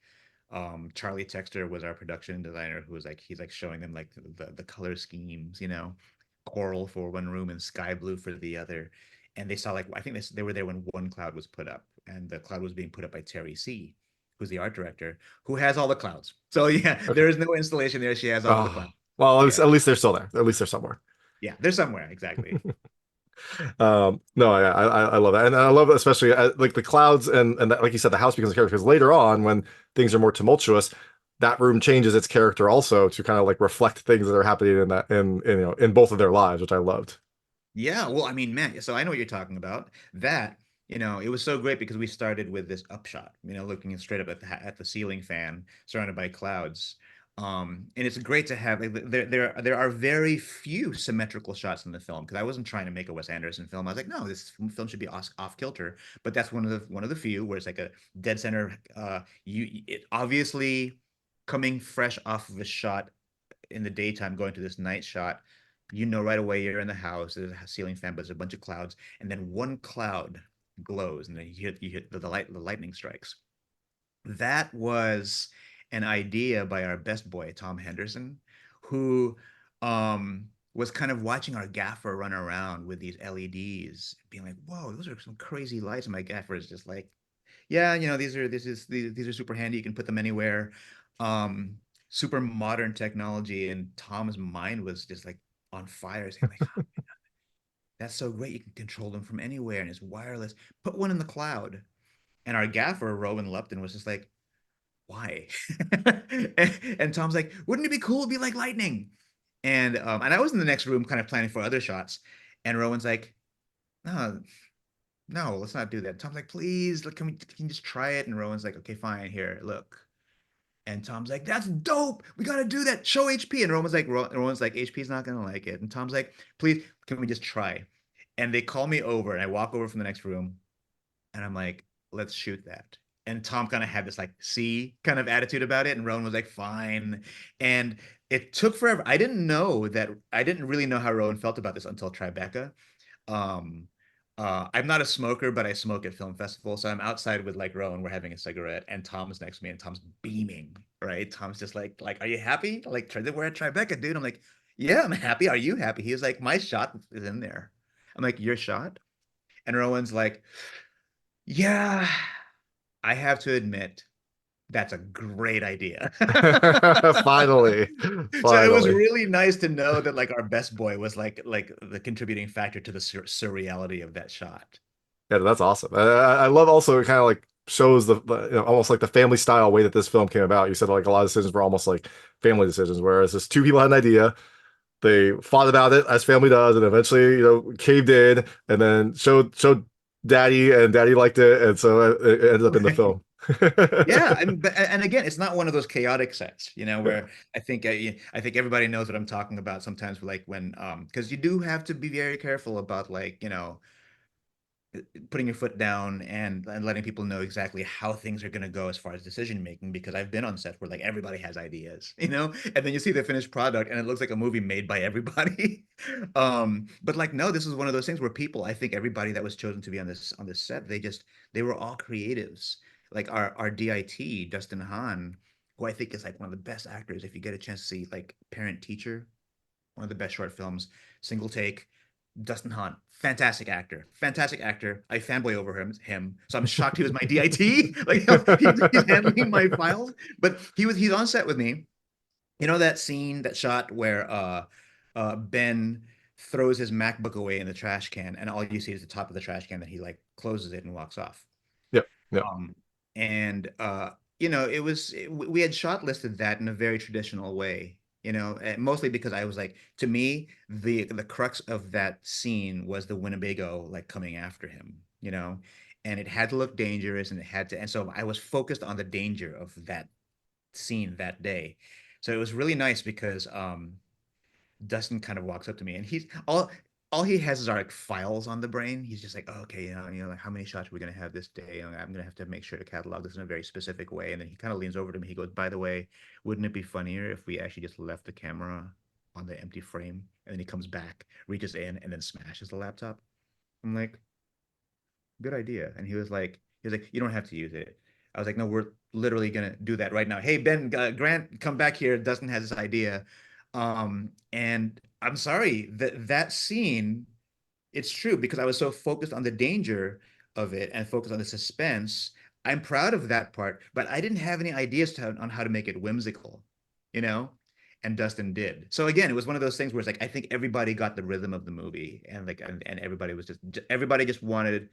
Charlie Texter was our production designer who was like he's like showing them like the color schemes, coral for one room and sky blue for the other. And they saw like I think they were there when one cloud was put up, and the cloud was being put up by Terry C, who's the art director, who has all the clouds. So yeah, Okay. there is no installation there. She has all the Oh, clouds. well, Yeah. at least they're still there. At least they're somewhere. Yeah, they're somewhere, exactly. No, I love that, and I love especially like the clouds and that, like you said, the house becomes a character because later on when things are more tumultuous, that room changes its character also to kind of like reflect things that are happening in that in you know in both of their lives, which I loved. Yeah, well, I mean, man, so I know what you're talking about. That, it was so great because we started with this upshot, looking straight up at the ceiling fan surrounded by clouds. And it's great to have there are very few symmetrical shots in the film because I wasn't trying to make a Wes Anderson film. I was like, no, this film should be off kilter. But that's one of the few where it's like a dead center. It obviously coming fresh off of a shot in the daytime going to this night shot, right away you're in the house. There's a ceiling fan, but there's a bunch of clouds, and then one cloud glows, and then you hit the lightning strikes. That was an idea by our best boy Tom Henderson, who was kind of watching our gaffer run around with these LEDs, being like, "Whoa, those are some crazy lights." And my gaffer is just like, yeah, these are super handy. You can put them anywhere. Super modern technology, and Tom's mind was just like on fire, saying like, "Oh, that's so great. You can control them from anywhere, and it's wireless. Put one in the cloud." And our gaffer, Rowan Lupton, was just like, "Why?" and Tom's like, "Wouldn't it be cool? It'd be like lightning." And I was in the next room, kind of planning for other shots, and Rowan's like, "No, no, let's not do that." Tom's like, "Please, look, can you just try it?" And Rowan's like, "Okay, fine. Here, look." And Tom's like, "That's dope. We got to do that. Show HP." And Rowan's like, "HP's not gonna like it." And Tom's like, "Please, can we just try?" And they call me over, and I walk over from the next room, and I'm like, "Let's shoot that." And Tom kind of had this like, "See," kind of attitude about it, and Rowan was like, "Fine." And it took forever. I didn't really know how Rowan felt about this until Tribeca. Um, I'm not a smoker, but I smoke at film festivals. So I'm outside with like Rowan, we're having a cigarette, and Tom's next to me, and Tom's beaming, right? Tom's just like, "Are you happy? Like, we're at Tribeca, dude." I'm like, "Yeah, I'm happy. Are you happy?" He was like, "My shot is in there." I'm like, "Your shot?" And Rowan's like, "Yeah, I have to admit, that's a great idea." Finally, So it was finally. really nice to know that like our best boy was like the contributing factor to the surreality of that shot. Yeah, that's awesome. I love also it kind of like shows almost like the family style way that this film came about. You said like a lot of decisions were almost like family decisions, whereas this two people had an idea, they fought about it as family does, and eventually caved in, and then showed daddy, and daddy liked it, and so it ended up in the Right. film. Yeah, and again, it's not one of those chaotic sets, where I think everybody knows what I'm talking about. Sometimes, like when because you do have to be very careful about like putting your foot down and letting people know exactly how things are going to go as far as decision making, because I've been on sets where like everybody has ideas, and then you see the finished product and it looks like a movie made by everybody. But like no, this is one of those things where people, I think everybody that was chosen to be on this set, they were all creatives. Like our DIT, Dustin Hahn, who I think is like one of the best actors. If you get a chance to see like Parent Teacher, one of the best short films, single take. Dustin Hahn, fantastic actor, fantastic actor. I fanboy over him. So I'm shocked he was my DIT. Like he's handling my files, but he's on set with me. You know that scene, that shot where Ben throws his MacBook away in the trash can, and all you see is the top of the trash can. That he like closes it and walks off. Yep, yep. Um, and we had shot listed that in a very traditional way, and mostly because I was like, to me, the crux of that scene was the Winnebago like coming after him, and it had to look dangerous, and so I was focused on the danger of that scene that day. So it was really nice because Dustin kind of walks up to me, and he's all he has is our like files on the brain. He's just like, "Oh, okay, like how many shots are we gonna have this day? I'm gonna have to make sure to catalog this in a very specific way." And then he kind of leans over to me. He goes, "By the way, wouldn't it be funnier if we actually just left the camera on the empty frame?" And then he comes back, reaches in, and then smashes the laptop. I'm like, "Good idea." And he was like, "You don't have to use it." I was like, "No, we're literally gonna do that right now. Hey, Ben, Grant, come back here. Dustin has this idea." And I'm sorry that scene, it's true because I was so focused on the danger of it and focused on the suspense. I'm proud of that part, but I didn't have any ideas on how to make it whimsical, you know? And Dustin did. So again, it was one of those things where it's like I think everybody got the rhythm of the movie, and like and everybody just wanted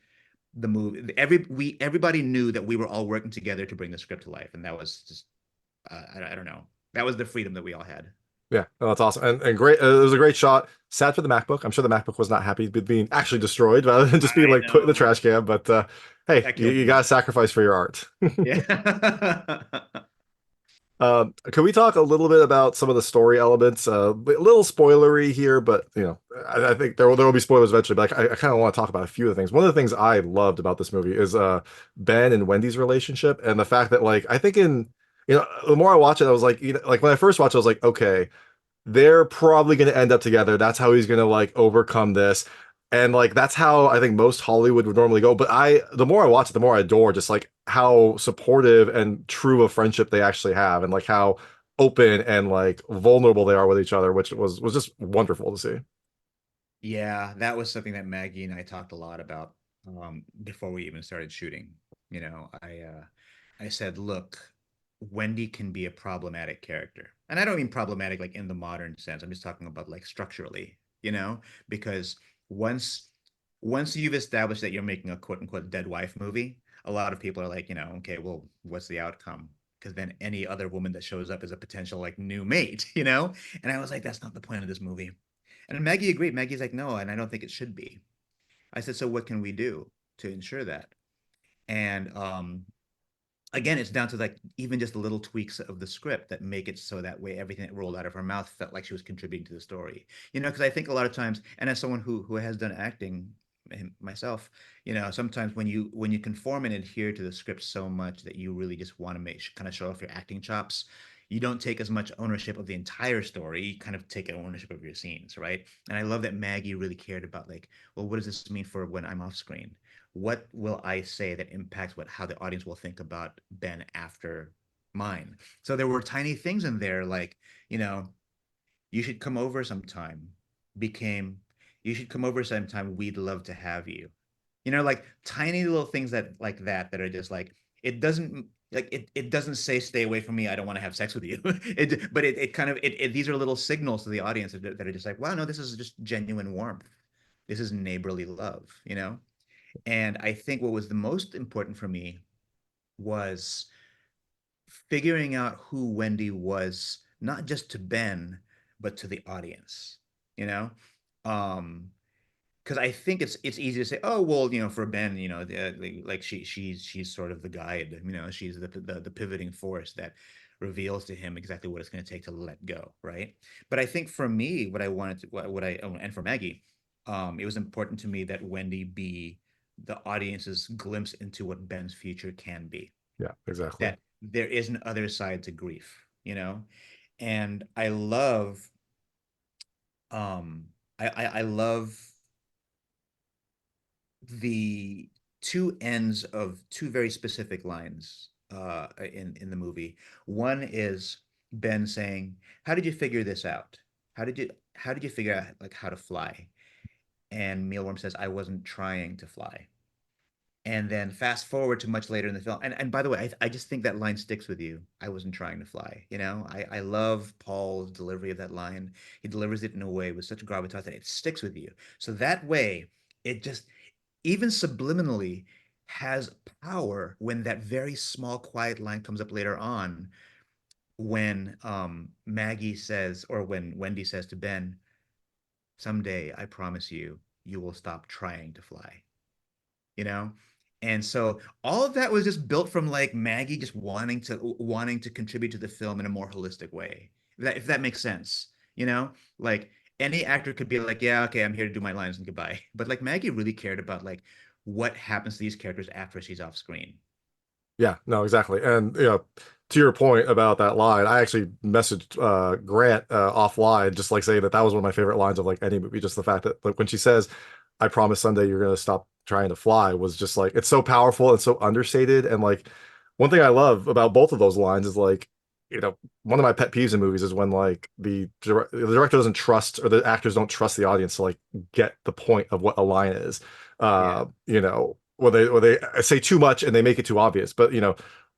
the movie. Everybody knew that we were all working together to bring the script to life, and that was just I don't know. That was the freedom that we all had. Yeah, no, that's awesome and great. It was a great shot. Sad for the MacBook. I'm sure the MacBook was not happy with being actually destroyed rather than just being I like put in the know. trash can. But hey, That you, killed you me. gotta sacrifice for your art. Yeah. Can we talk a little bit about some of the story elements? A little spoilery here, but I think there will be spoilers eventually. But I kind of want to talk about a few of the things. One of the things I loved about this movie is Ben and Wendy's relationship and the fact that like I think in the more I watch it, I was like like when I first watched it, I was like, okay, they're probably going to end up together. That's how he's going to like overcome this. And like that's how I think most Hollywood would normally go. But the more I watch it, the more I adore just like how supportive and true of friendship they actually have, and like how open and like vulnerable they are with each other, which was just wonderful to see. Yeah, that was something that Maggie and I talked a lot about before we even started shooting. I said, look, Wendy can be a problematic character. And I don't mean problematic like in the modern sense. I'm just talking about like structurally, because once once you've established that you're making a quote unquote dead wife movie, a lot of people are like, okay, well, what's the outcome? Because then any other woman that shows up is a potential like new mate, you know? And I was like, that's not the point of this movie. And Maggie agreed. Maggie's like, no, and I don't think it should be. I said, so what can we do to ensure that? And again, it's down to like even just the little tweaks of the script that make it so that way everything that rolled out of her mouth felt like she was contributing to the story. Because I think a lot of times, and as someone who has done acting myself, sometimes when you conform and adhere to the script so much that you really just want to make kind of show off your acting chops, you don't take as much ownership of the entire story. You kind of take ownership of your scenes, right? And I love that Maggie really cared about like, well, what does this mean for when I'm off screen? What will I say that impacts how the audience will think about Ben after mine? So there were tiny things in there like, you know, you should come over sometime became you should come over sometime. We'd love to have you. Like tiny little things that are just like it doesn't it doesn't say stay away from me. I don't want to have sex with you. But it kind of these are little signals to the audience that are just like, wow, no, this is just genuine warmth. This is neighborly love. And I think what was the most important for me was figuring out who Wendy was, not just to Ben, but to the audience, you know? Um, because I think it's easy to say, oh well, for Ben, like she's sort of the guide, she's the pivoting force that reveals to him exactly what it's going to take to let go, right? But I think for me, what I wanted to, what I and for Maggie, it was important to me that Wendy be the audience's glimpse into what Ben's future can be, Yeah, exactly. that there is an other side to grief. And I love I love the two ends of two very specific lines in the movie. One is Ben saying, "How did you figure this out? How did you figure out like how to fly?" And Mealworm says, "I wasn't trying to fly." And then fast forward to much later in the film. And by the way, I just think that line sticks with you. I wasn't trying to fly. I love Paul's delivery of that line. He delivers it in a way with such gravitas that it sticks with you. So that way, it just even subliminally has power when that very small, quiet line comes up later on when Maggie says, or when Wendy says to Ben, someday, I promise you, you will stop trying to fly, you know? And so all of that was just built from like Maggie just wanting to contribute to the film in a more holistic way. If that makes sense, like any actor could be like, yeah, okay, I'm here to do my lines and goodbye. But like Maggie really cared about like what happens to these characters after she's off screen. Yeah, no, exactly. And to your point about that line, I actually messaged Grant offline, just like saying that that was one of my favorite lines of like any movie. Just the fact that like when she says, "I promise someday you're gonna stop trying to fly," was just like it's so powerful and so understated. And like one thing I love about both of those lines is like one of my pet peeves in movies is when like the director doesn't trust or the actors don't trust the audience to like get the point of what a line is. Yeah, Where they say too much and they make it too obvious. But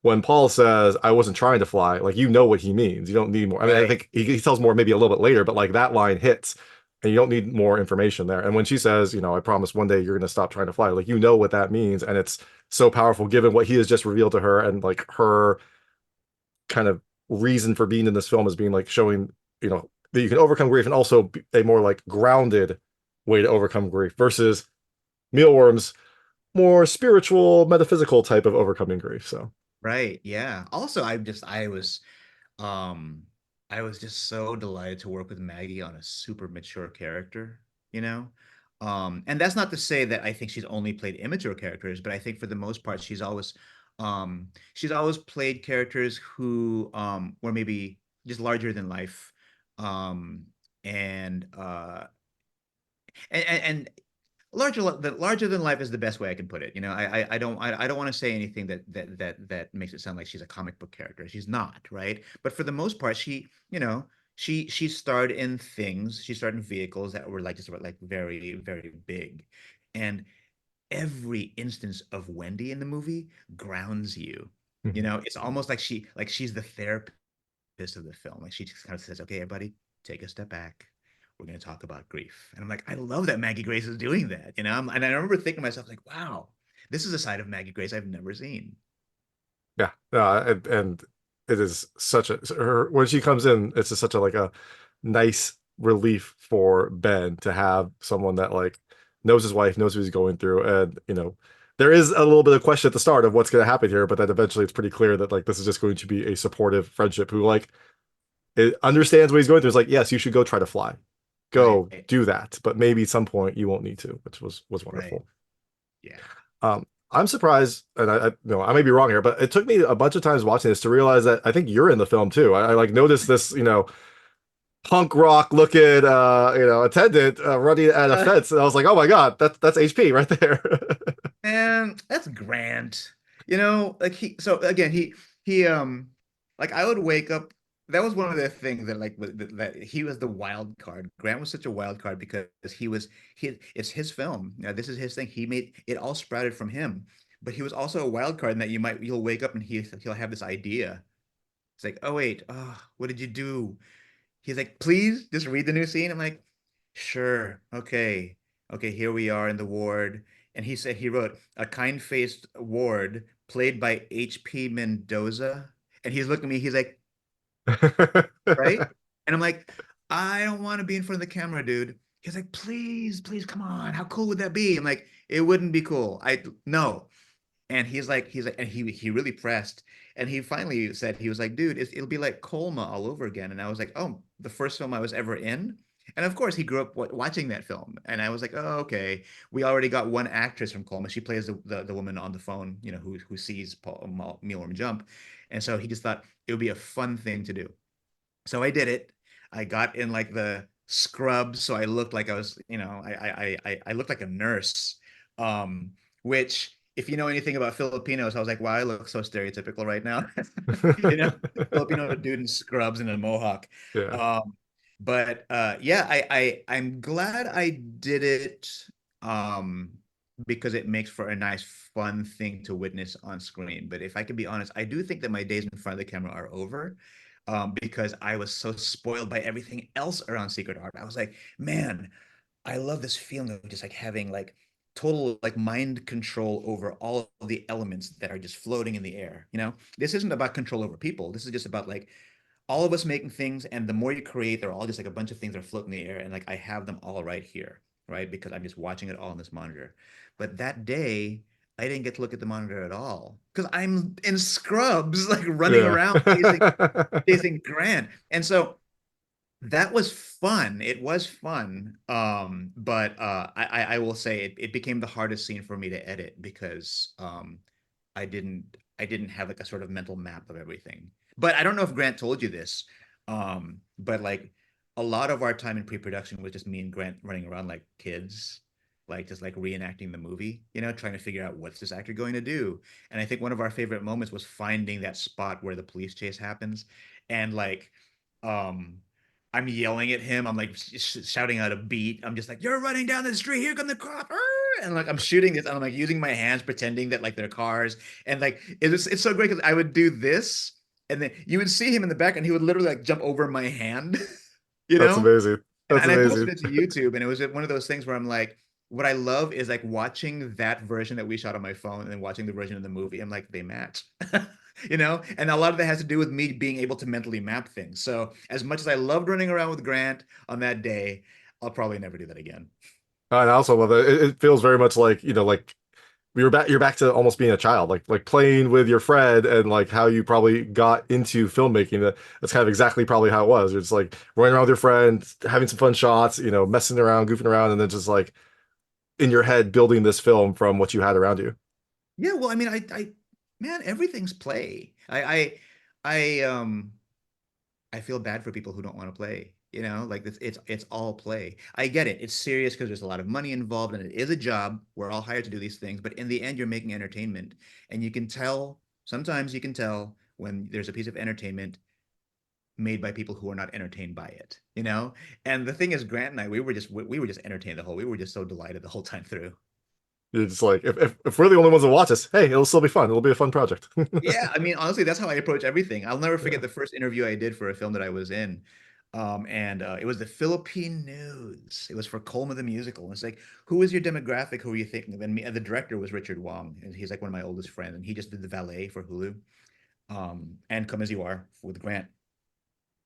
when Paul says, "I wasn't trying to fly," like what he means. You don't need more. I mean, I right. think he tells more maybe a little bit later, but like that line hits, and you don't need more information there. And when she says, "I promise one day you're going to stop trying to fly," like what that means, and it's so powerful given what he has just revealed to her and like her kind of reason for being in this film as being like showing, that you can overcome grief and also a more like grounded way to overcome grief versus Mealworms, more spiritual, metaphysical type of overcoming grief. So Right. Yeah. Also, um I was just so delighted to work with Maggie on a super mature character, you know? And that's not to say that I think she's only played immature characters, but I think for the most part she's always played characters who were maybe just larger than life. Um and and larger than life is the best way I can put it. I don't want to say anything that makes it sound like she's a comic book character. She's not, right? But for the most part, she starred in things. She starred in vehicles that were like just like very very big, and every instance of Wendy in the movie grounds you. It's almost like she's the therapist of the film. Like she just kind of says, "Okay, everybody, take a step back. We're going to talk about grief." And I'm like, I love that Maggie Grace is doing that, And I remember thinking to myself, like, wow, this is a side of Maggie Grace I've never seen. yeah, and it is such a when she comes in, it's just such a like a nice relief for Ben to have someone that like knows his wife, knows what he's going through, and there is a little bit of question at the start of what's going to happen here, but then eventually it's pretty clear that like this is just going to be a supportive friendship who like it understands what he's going through. It's like, yes, you should go try to fly, Right, go do that, but maybe at some point you won't need to, which was right, wonderful. yeah. I'm surprised, and I may be wrong here, but it took me a bunch of times watching this to realize that I think you're in the film too. I like noticed this, punk rock looking, attendant running at a Uh, fence, and I was like, oh my god, that's HP right there. Man, that's Grant. Like so again, like I would wake up. That was one of the things that that he was the wild card. Grant was such a wild card because it's his film. This is his thing. He made it all sprouted from him. But he was also a wild card in that you'll wake up and he'll have this idea. It's like, oh wait, what did you do? He's like, please just read the new scene. I'm like, sure, okay. Okay, here we are in the ward. And he said he wrote a kind-faced ward played by HP Mendoza. And he's looking at me, he's like, right? And I'm like, I don't want to be in front of the camera, dude. He's like, please, please, come on. How cool would that be? I'm like, it wouldn't be cool. I no. And and he really pressed. And he finally said, he was like, dude, it'll be like Colma all over again. And I was like, oh, the first film I was ever in. And of course, he grew up watching that film. And I was like, oh, okay. We already got one actress from Colma. She plays the woman on the phone, who sees Mealworm jump. And so he just thought it would be a fun thing to do. So I did it. I got in like the scrubs, so I looked like I was, I looked like a nurse. Which if you know anything about Filipinos, I was like, wow, I look so stereotypical right now. You know, Filipino dude in scrubs and a mohawk. Yeah. But yeah, I'm glad I did it um because it makes for a nice fun thing to witness on screen. But if I can be honest, I do think that my days in front of the camera are over because I was so spoiled by everything else around Secret Art. I was like, man, I love this feeling of just like having like total like mind control over all of the elements that are just floating in the air. This isn't about control over people. This is just about like all of us making things, and the more you create, they're all just like a bunch of things that are floating in the air, and like I have them all right here, right? Because I'm just watching it all on this monitor. But that day, I didn't get to look at the monitor at all because I'm in scrubs, like running Yeah. around chasing Grant. And so that was fun. It was fun. But I will say it became the hardest scene for me to edit because I didn't have like a sort of mental map of everything. But I don't know if Grant told you this. But like a lot of our time in pre-production was just me and Grant running around like kids, like just like reenacting the movie, trying to figure out what's this actor going to do. And I think one of our favorite moments was finding that spot where the police chase happens. And like um I'm yelling at him. I'm like shouting out a beat. I'm just like, "You're running down the street. Here come the cop!" And like I'm shooting this. And I'm like using my hands, pretending that like they're cars. And like it's so great because I would do this, and then you would see him in the back, and he would literally like jump over my hand, you That's know. amazing. And That's and I posted amazing. it to YouTube, and it was one of those things where I'm like, what I love is like watching that version that we shot on my phone and then watching the version of the movie. I'm like, they match, you know? And a lot of that has to do with me being able to mentally map things. So as much as I loved running around with Grant on that day, I'll probably never do that again. And I also love that it feels very much like, like you're back to almost being a child, like playing with your friend and like how you probably got into filmmaking. That's kind of exactly probably how it was. You're just like running around with your friend, having some fun shots, messing around, goofing around, and then just like in your head building this film from what you had around you. Yeah, well, I mean, man, everything's play. I feel bad for people who don't want to play. You know, like it's all play. I get it. It's serious because there's a lot of money involved and it is a job. We're all hired to do these things, but in the end, you're making entertainment. And you can tell, sometimes you can tell when there's a piece of entertainment made by people who are not entertained by it, you know? And the thing is, Grant and I, we were just entertained we were just so delighted the whole time through. You're just like, if we're the only ones that watch this, hey, it'll still be fun. It'll be a fun project. Yeah, I mean, honestly, that's how I approach everything. I'll never forget Yeah. the first interview I did for a film that I was in. And it was the Philippine News. It was for Colma the Musical. And it's like, who is your demographic? Who are you thinking of? And the director was Richard Wong, and he's like one of my oldest friends, and he just did the valet for Hulu, and Come As You Are with Grant.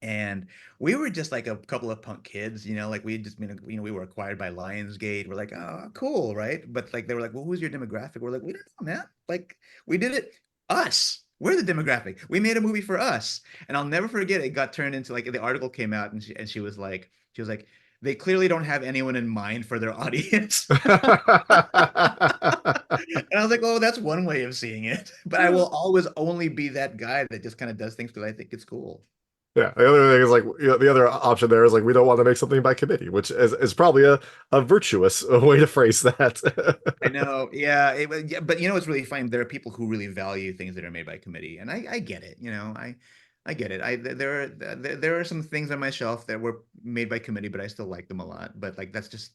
And we were just like a couple of punk kids, you know, like we had just been, we were acquired by Lionsgate. We're like, oh, cool, right? But like they were like, well, who's your demographic? We're like, we don't know, man. Like we did it, us. We're the demographic. We made a movie for us. And I'll never forget it got turned into like the article came out and she was like, they clearly don't have anyone in mind for their audience. And I was like, oh, that's one way of seeing it. But I will always only be that guy that just kind of does things because I think it's cool. Yeah, the other thing is like the other option there is like we don't want to make something by committee, which is probably a virtuous way to phrase that. I know, yeah, yeah, but you know what's really funny? There are people who really value things that are made by committee, and I get it. You know, I get it. There are some things on my shelf that were made by committee, but I still like them a lot. But like that's just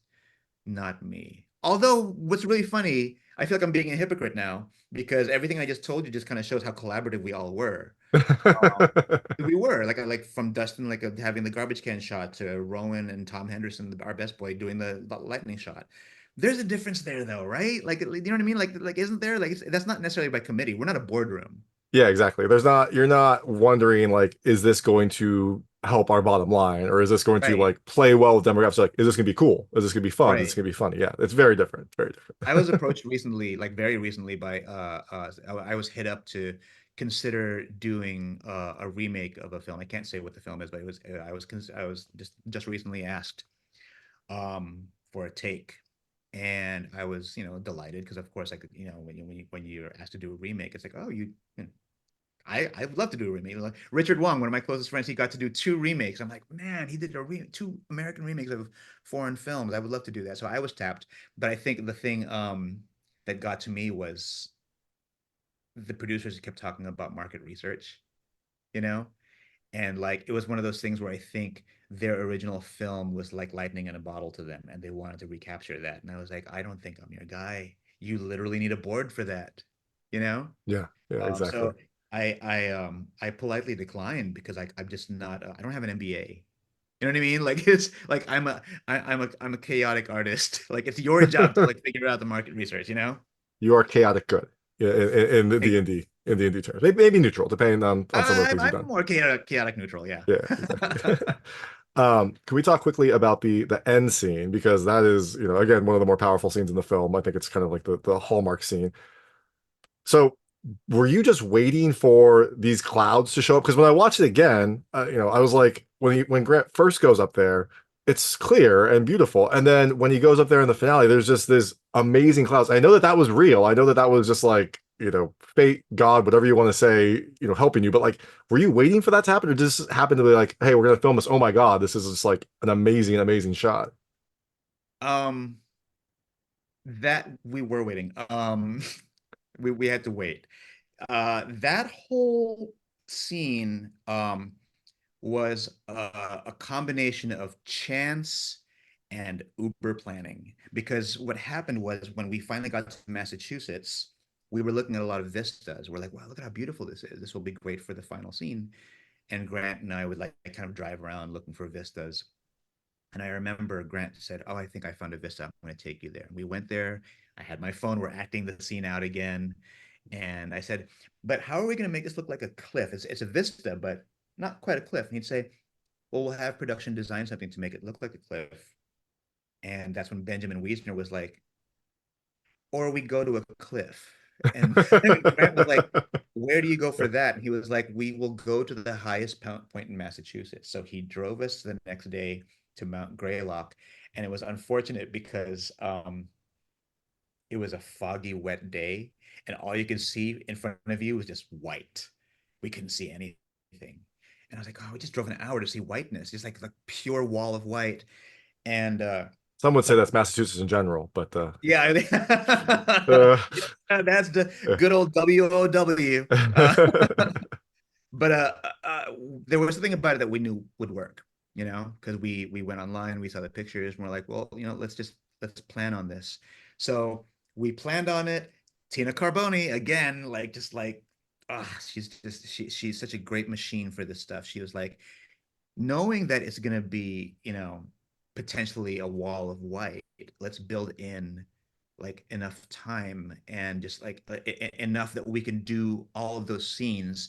not me. Although, what's really funny, I feel like I'm being a hypocrite now because everything I just told you just kind of shows how collaborative we all were. Um, we were like from Dustin having the garbage can shot to Rowan and Tom Henderson, our best boy, doing the lightning shot. There's a difference there though, right? Like you know what I mean? Like isn't there that's not necessarily by committee. We're not a boardroom. Yeah, exactly. You're not wondering like, is this going to help our bottom line, or is this going to Right. like play well with demographics? Like, is this gonna be cool? Is this gonna be fun? Is this Right. gonna be funny? Yeah, it's very different. Very I was different. approached recently, like very recently, by I was hit up to consider doing a remake of a film. I can't say what the film is, but it was I was just recently asked for a take, and I was delighted because of course I could when you're asked to do a remake, it's like oh you know, I'd love to do a remake. Like Richard Wong, one of my closest friends, he got to do two remakes. I'm like, man, he did two American remakes of foreign films. I would love to do that. So I was tapped, but I think the thing that got to me was the producers kept talking about market research, you know, and like it was one of those things where I think their original film was like lightning in a bottle to them, and they wanted to recapture that. And I was like, I don't think I'm your guy. You literally need a board for that, you know. Yeah, yeah, exactly. So I politely declined because I'm just not I don't have an MBA. You know what I mean? Like it's like I'm a chaotic artist. Like it's your job to like figure out the market research, you know? You are chaotic good in the Like, indie terms. Maybe neutral, depending on some of the things you've I'm done. more chaotic neutral, yeah. Yeah, exactly. Can we talk quickly about the end scene because that is, again, one of the more powerful scenes in the film. I think it's kind of like the hallmark scene. So, were you just waiting for these clouds to show up? Because when I watched it again, I was like, when Grant first goes up there, it's clear and beautiful, and then when he goes up there in the finale, there's just this amazing clouds. I know that that was real. I know that that was just like fate, God, whatever you want to say, helping you. But like, were you waiting for that to happen, or just happen to be like, hey, we're gonna film this? Oh my God, this is just like an amazing, amazing shot. Um that we were waiting. We had to wait. That whole scene was a combination of chance and Uber planning. Because what happened was when we finally got to Massachusetts, we were looking at a lot of vistas. We're like, wow, look at how beautiful this is. This will be great for the final scene. And Grant and I would like kind of drive around looking for vistas. And I remember Grant said, "Oh, I think I found a vista. I'm going to take you there." We went there. I had my phone. We're acting the scene out again. And I said, "But how are we going to make this look like a cliff? It's a vista, but not quite a cliff." And he'd say, "Well, we'll have production design something to make it look like a cliff." And that's when Benjamin Wiessner was like, "Or we go to a cliff." And Grant was like, "Where do you go for that?" And he was like, "We will go to the highest point in Massachusetts." So he drove us the next day to Mount Greylock. And it was unfortunate because it was a foggy, wet day, and all you could see in front of you was just white. We couldn't see anything. And I was like, "Oh, we just drove an hour to see whiteness, just like pure wall of white." And Some would say but that's Massachusetts in general, but yeah, uh, yeah, that's the good old WOW. But there was something about it that we knew would work, because we went online, we saw the pictures, and we're like, well, let's plan on this. So we planned on it. Tina Carbone again, like just like, she's such a great machine for this stuff. She was like, knowing that it's going to be, potentially a wall of white, let's build in like enough time and just like enough that we can do all of those scenes.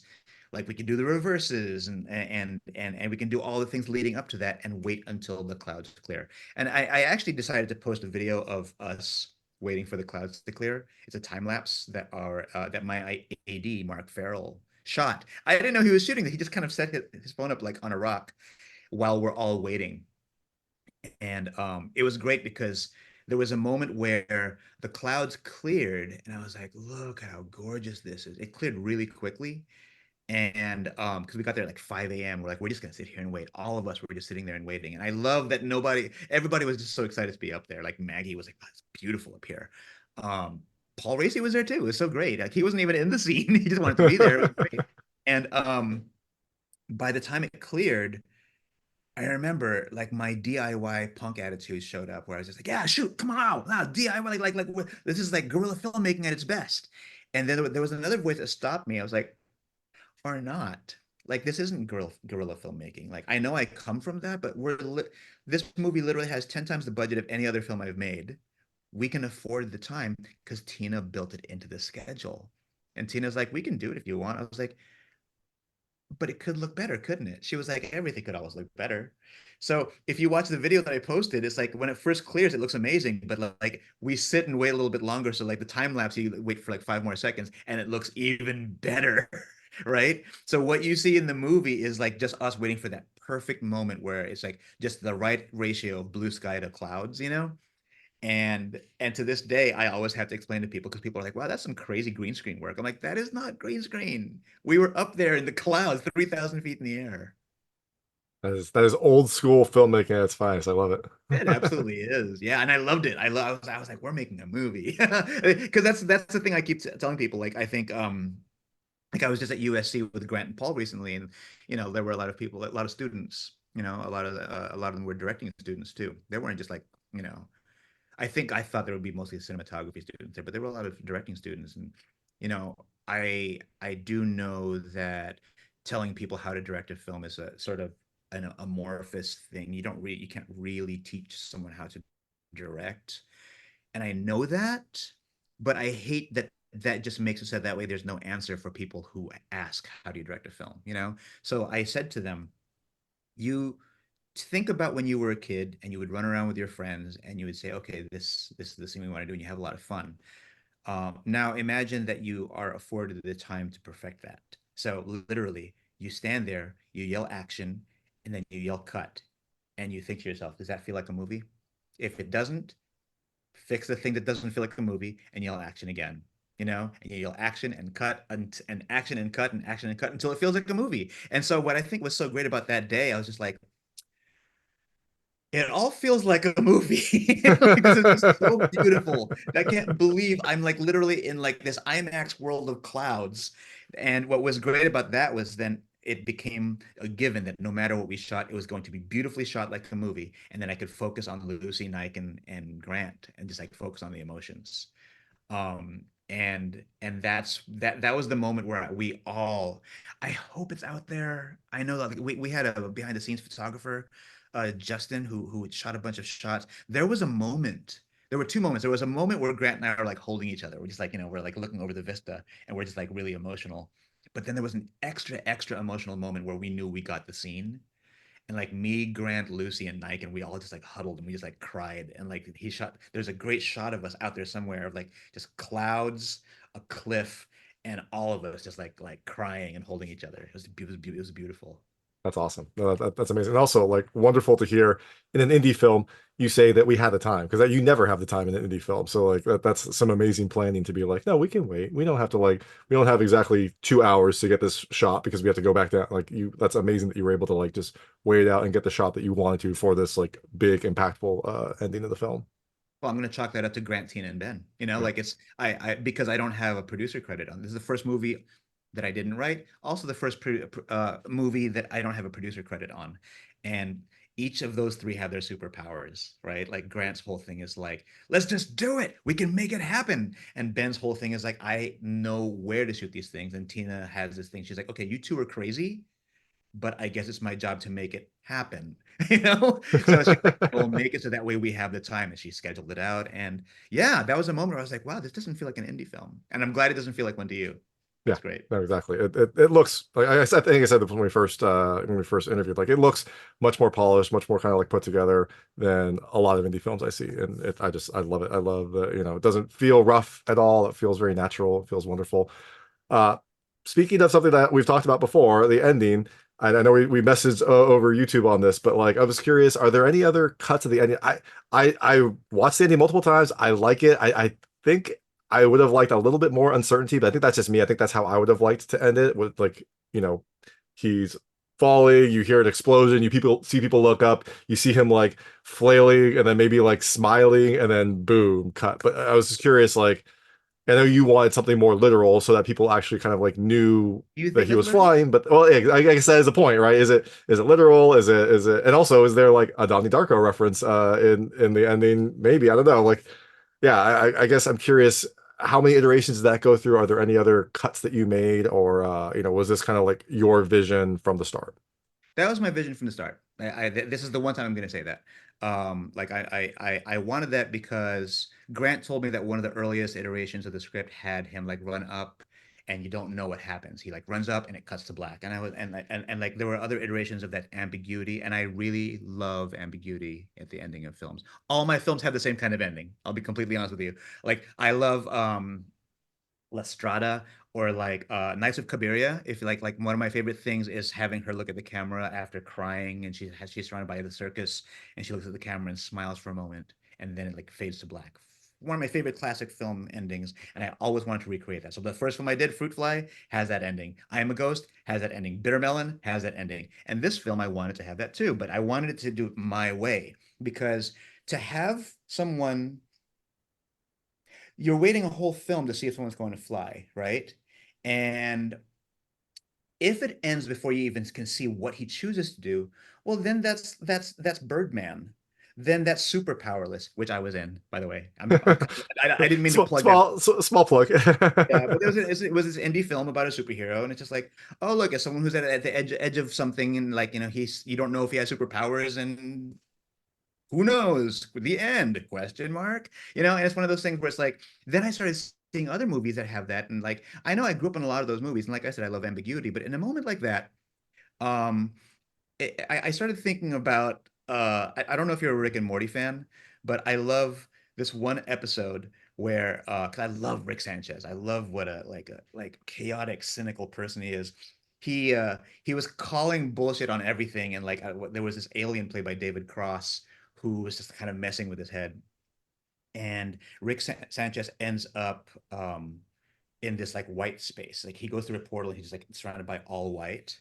Like we can do the reverses and we can do all the things leading up to that and wait until the clouds clear. And I actually decided to post a video of us waiting for the clouds to clear. It's a time lapse that my AD Mark Farrell shot. I didn't know he was shooting that. He just kind of set his phone up like on a rock while we're all waiting. And it was great because there was a moment where the clouds cleared, and I was like, "Look how gorgeous this is!" It cleared really quickly, and because we got there at like 5 a.m., we're like, "We're just gonna sit here and wait." All of us were just sitting there and waiting, and I love that everybody was just so excited to be up there. Like Maggie was like, "Oh, it's beautiful up here." Um, Paul Raci was there too. It was so great. Like he wasn't even in the scene; he just wanted to be there. It was great. And by the time it cleared, I remember like my DIY punk attitude showed up where I was just like, "Yeah, shoot, come on out. Now, DIY, this is like guerrilla filmmaking at its best." And then there was another voice that stopped me. I was like, "Or not. Like this isn't guerrilla filmmaking. Like I know I come from that, but this movie literally has 10 times the budget of any other film I've made. We can afford the time because Tina built it into the schedule." And Tina's like, "We can do it if you want." I was like, "But it could look better, couldn't it?" She was like, "Everything could always look better." So if you watch the video that I posted, it's like when it first clears, it looks amazing, but like we sit and wait a little bit longer. So like the time lapse, you wait for like 5 more seconds and it looks even better, right? So what you see in the movie is like just us waiting for that perfect moment where it's like just the right ratio of blue sky to clouds. And to this day, I always have to explain to people because people are like, "Wow, that's some crazy green screen work." I'm like, "That is not green screen. We were up there in the clouds, 3,000 feet in the air." that is old school filmmaking at its finest. I love it. It absolutely is. Yeah, and I loved it. I was like, "We're making a movie." Because that's the thing I keep telling people. Like I think like I was just at USC with Grant and Paul recently, and there were a lot of people, a lot of students. A lot of them were directing students too. They weren't just like, I thought there would be mostly cinematography students there, but there were a lot of directing students, and you know, I do know that telling people how to direct a film is a sort of an amorphous thing. You can't really teach someone how to direct, and I know that, but I hate that that just makes it so that way there's no answer for people who ask, "How do you direct a film?" So I said to them, you think about when you were a kid and you would run around with your friends and you would say, "Okay, this is the thing we want to do," and you have a lot of fun. Now imagine that you are afforded the time to perfect that. So literally, you stand there, you yell action, and then you yell cut, and you think to yourself, "Does that feel like a movie?" If it doesn't, fix the thing that doesn't feel like a movie and yell action again. And you yell action and cut and action and cut and action and cut until it feels like a movie. And so what I think was so great about that day, I was just like, it all feels like a movie. Like this is just so beautiful. I can't believe I'm like literally in like this IMAX world of clouds. And what was great about that was then it became a given that no matter what we shot, it was going to be beautifully shot like a movie. And then I could focus on Lucy, Nican, and Grant and just like focus on the emotions. Um, And that was the moment where we all, I hope it's out there. I know that like, we had a behind the scenes photographer, Justin, who shot a bunch of shots. There was a moment. There were two moments. There was a moment where Grant and I are like holding each other. We're just like, we're like looking over the vista and we're just like really emotional. But then there was an extra emotional moment where we knew we got the scene. And like me, Grant, Lucy, and Nican, we all just like huddled and we just like cried. And like there's a great shot of us out there somewhere of like just clouds, a cliff, and all of us just like crying and holding each other. It was beautiful. That's awesome. No, that's amazing. And also, like, wonderful to hear in an indie film you say that we had the time because you never have the time in an indie film. So, like, that's some amazing planning to be like, no, we can wait. We don't have to like, we don't have exactly 2 hours to get this shot because we have to go back down. Like, that's amazing that you were able to like just wait it out and get the shot that you wanted to for this like big, impactful ending of the film. Well, I'm gonna chalk that up to Grant, Tina, and Ben. Yeah. Like it's I because I don't have a producer credit on. This is the first movie that I didn't write. Also, the first movie that I don't have a producer credit on, and each of those three have their superpowers, right? Like Grant's whole thing is like, let's just do it. We can make it happen. And Ben's whole thing is like, I know where to shoot these things. And Tina has this thing. She's like, okay, you two are crazy, but I guess it's my job to make it happen, you know? So she's like, we'll make it so that way we have the time. And she scheduled it out. And yeah, that was a moment where I was like, wow, this doesn't feel like an indie film. And I'm glad it doesn't feel like one to you. Yeah, That's great. no, exactly. It looks like I think I said that when we first interviewed, like it looks much more polished, much more kind of like put together than a lot of indie films I see, and I love it. I love the it doesn't feel rough at all. It feels very natural. It feels wonderful. Uh, Speaking of something that we've talked about before, the ending. I know we messaged over YouTube on this, but like I was curious, are there any other cuts of the ending? I watched the ending multiple times. I like it. I think I would have liked a little bit more uncertainty, but I think that's just me. I think that's how I would have liked to end it with like, you know, he's falling, you hear an explosion, you people see people look up, you see him like flailing and then maybe like smiling and then boom, cut. But I was just curious, like, I know you wanted something more literal so that people actually kind of like knew Do you that think he that's was literal? flying, but well, yeah, I guess that is the point, right? Is it literal? Is it and also is there like a Donnie Darko reference in the ending? Maybe, I don't know. Like, yeah, I guess I'm curious how many iterations did that go through? Are there any other cuts that you made, or was this kind of like your vision from the start? That was my vision from the start. This is the one time I'm going to say that. Like I wanted that because Grant told me that one of the earliest iterations of the script had him like run up and you don't know what happens. He like runs up and it cuts to black. And I was and like there were other iterations of that ambiguity and I really love ambiguity at the ending of films. All my films have the same kind of ending. I'll be completely honest with you. Like I love La Strada or like Knights of Cabiria. If you like one of my favorite things is having her look at the camera after crying and she's surrounded by the circus and she looks at the camera and smiles for a moment and then it like fades to black. One of my favorite classic film endings, and I always wanted to recreate that. So the first film I did, Fruit Fly, has that ending. I Am a Ghost has that ending. Bitter Melon has that ending. And this film, I wanted to have that too, but I wanted it to do it my way because to have someone you're waiting a whole film to see if someone's going to fly, right? And if it ends before you even can see what he chooses to do, well, then that's Birdman. Then that's super powerless, which I was in, by the way. I didn't mean to plug that. Small plug. Yeah, but it was this indie film about a superhero, and it's just like, oh, look, as someone who's at the edge of something, and like he's you don't know if he has superpowers, and who knows? The end? Question mark. And it's one of those things where it's like, then I started seeing other movies that have that, and like I know I grew up in a lot of those movies, and like I said, I love ambiguity, but in a moment like that, um, I started thinking about I don't know if you're a Rick and Morty fan, but I love this one episode where 'cause I love Rick Sanchez. I love what a chaotic, cynical person he is. He was calling bullshit on everything, and like there was this alien played by David Cross who was just kind of messing with his head. And Rick Sanchez ends up in this like white space. Like he goes through a portal, and he's just like surrounded by all white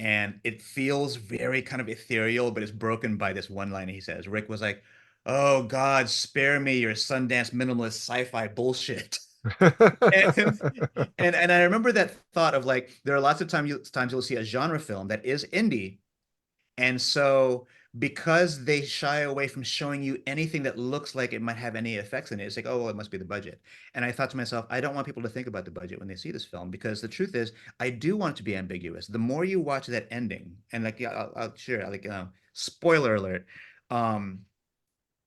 and it feels very kind of ethereal, but it's broken by this one line he says. Rick was like, "Oh God, spare me your Sundance minimalist sci-fi bullshit." And and I remember that thought of like there are lots of times you'll see a genre film that is indie And so because they shy away from showing you anything that looks like it might have any effects in it, it's like, oh, well, it must be the budget. And I thought to myself, I don't want people to think about the budget when they see this film because the truth is, I do want it to be ambiguous. The more you watch that ending, and like, yeah, I'll share, like, spoiler alert, um,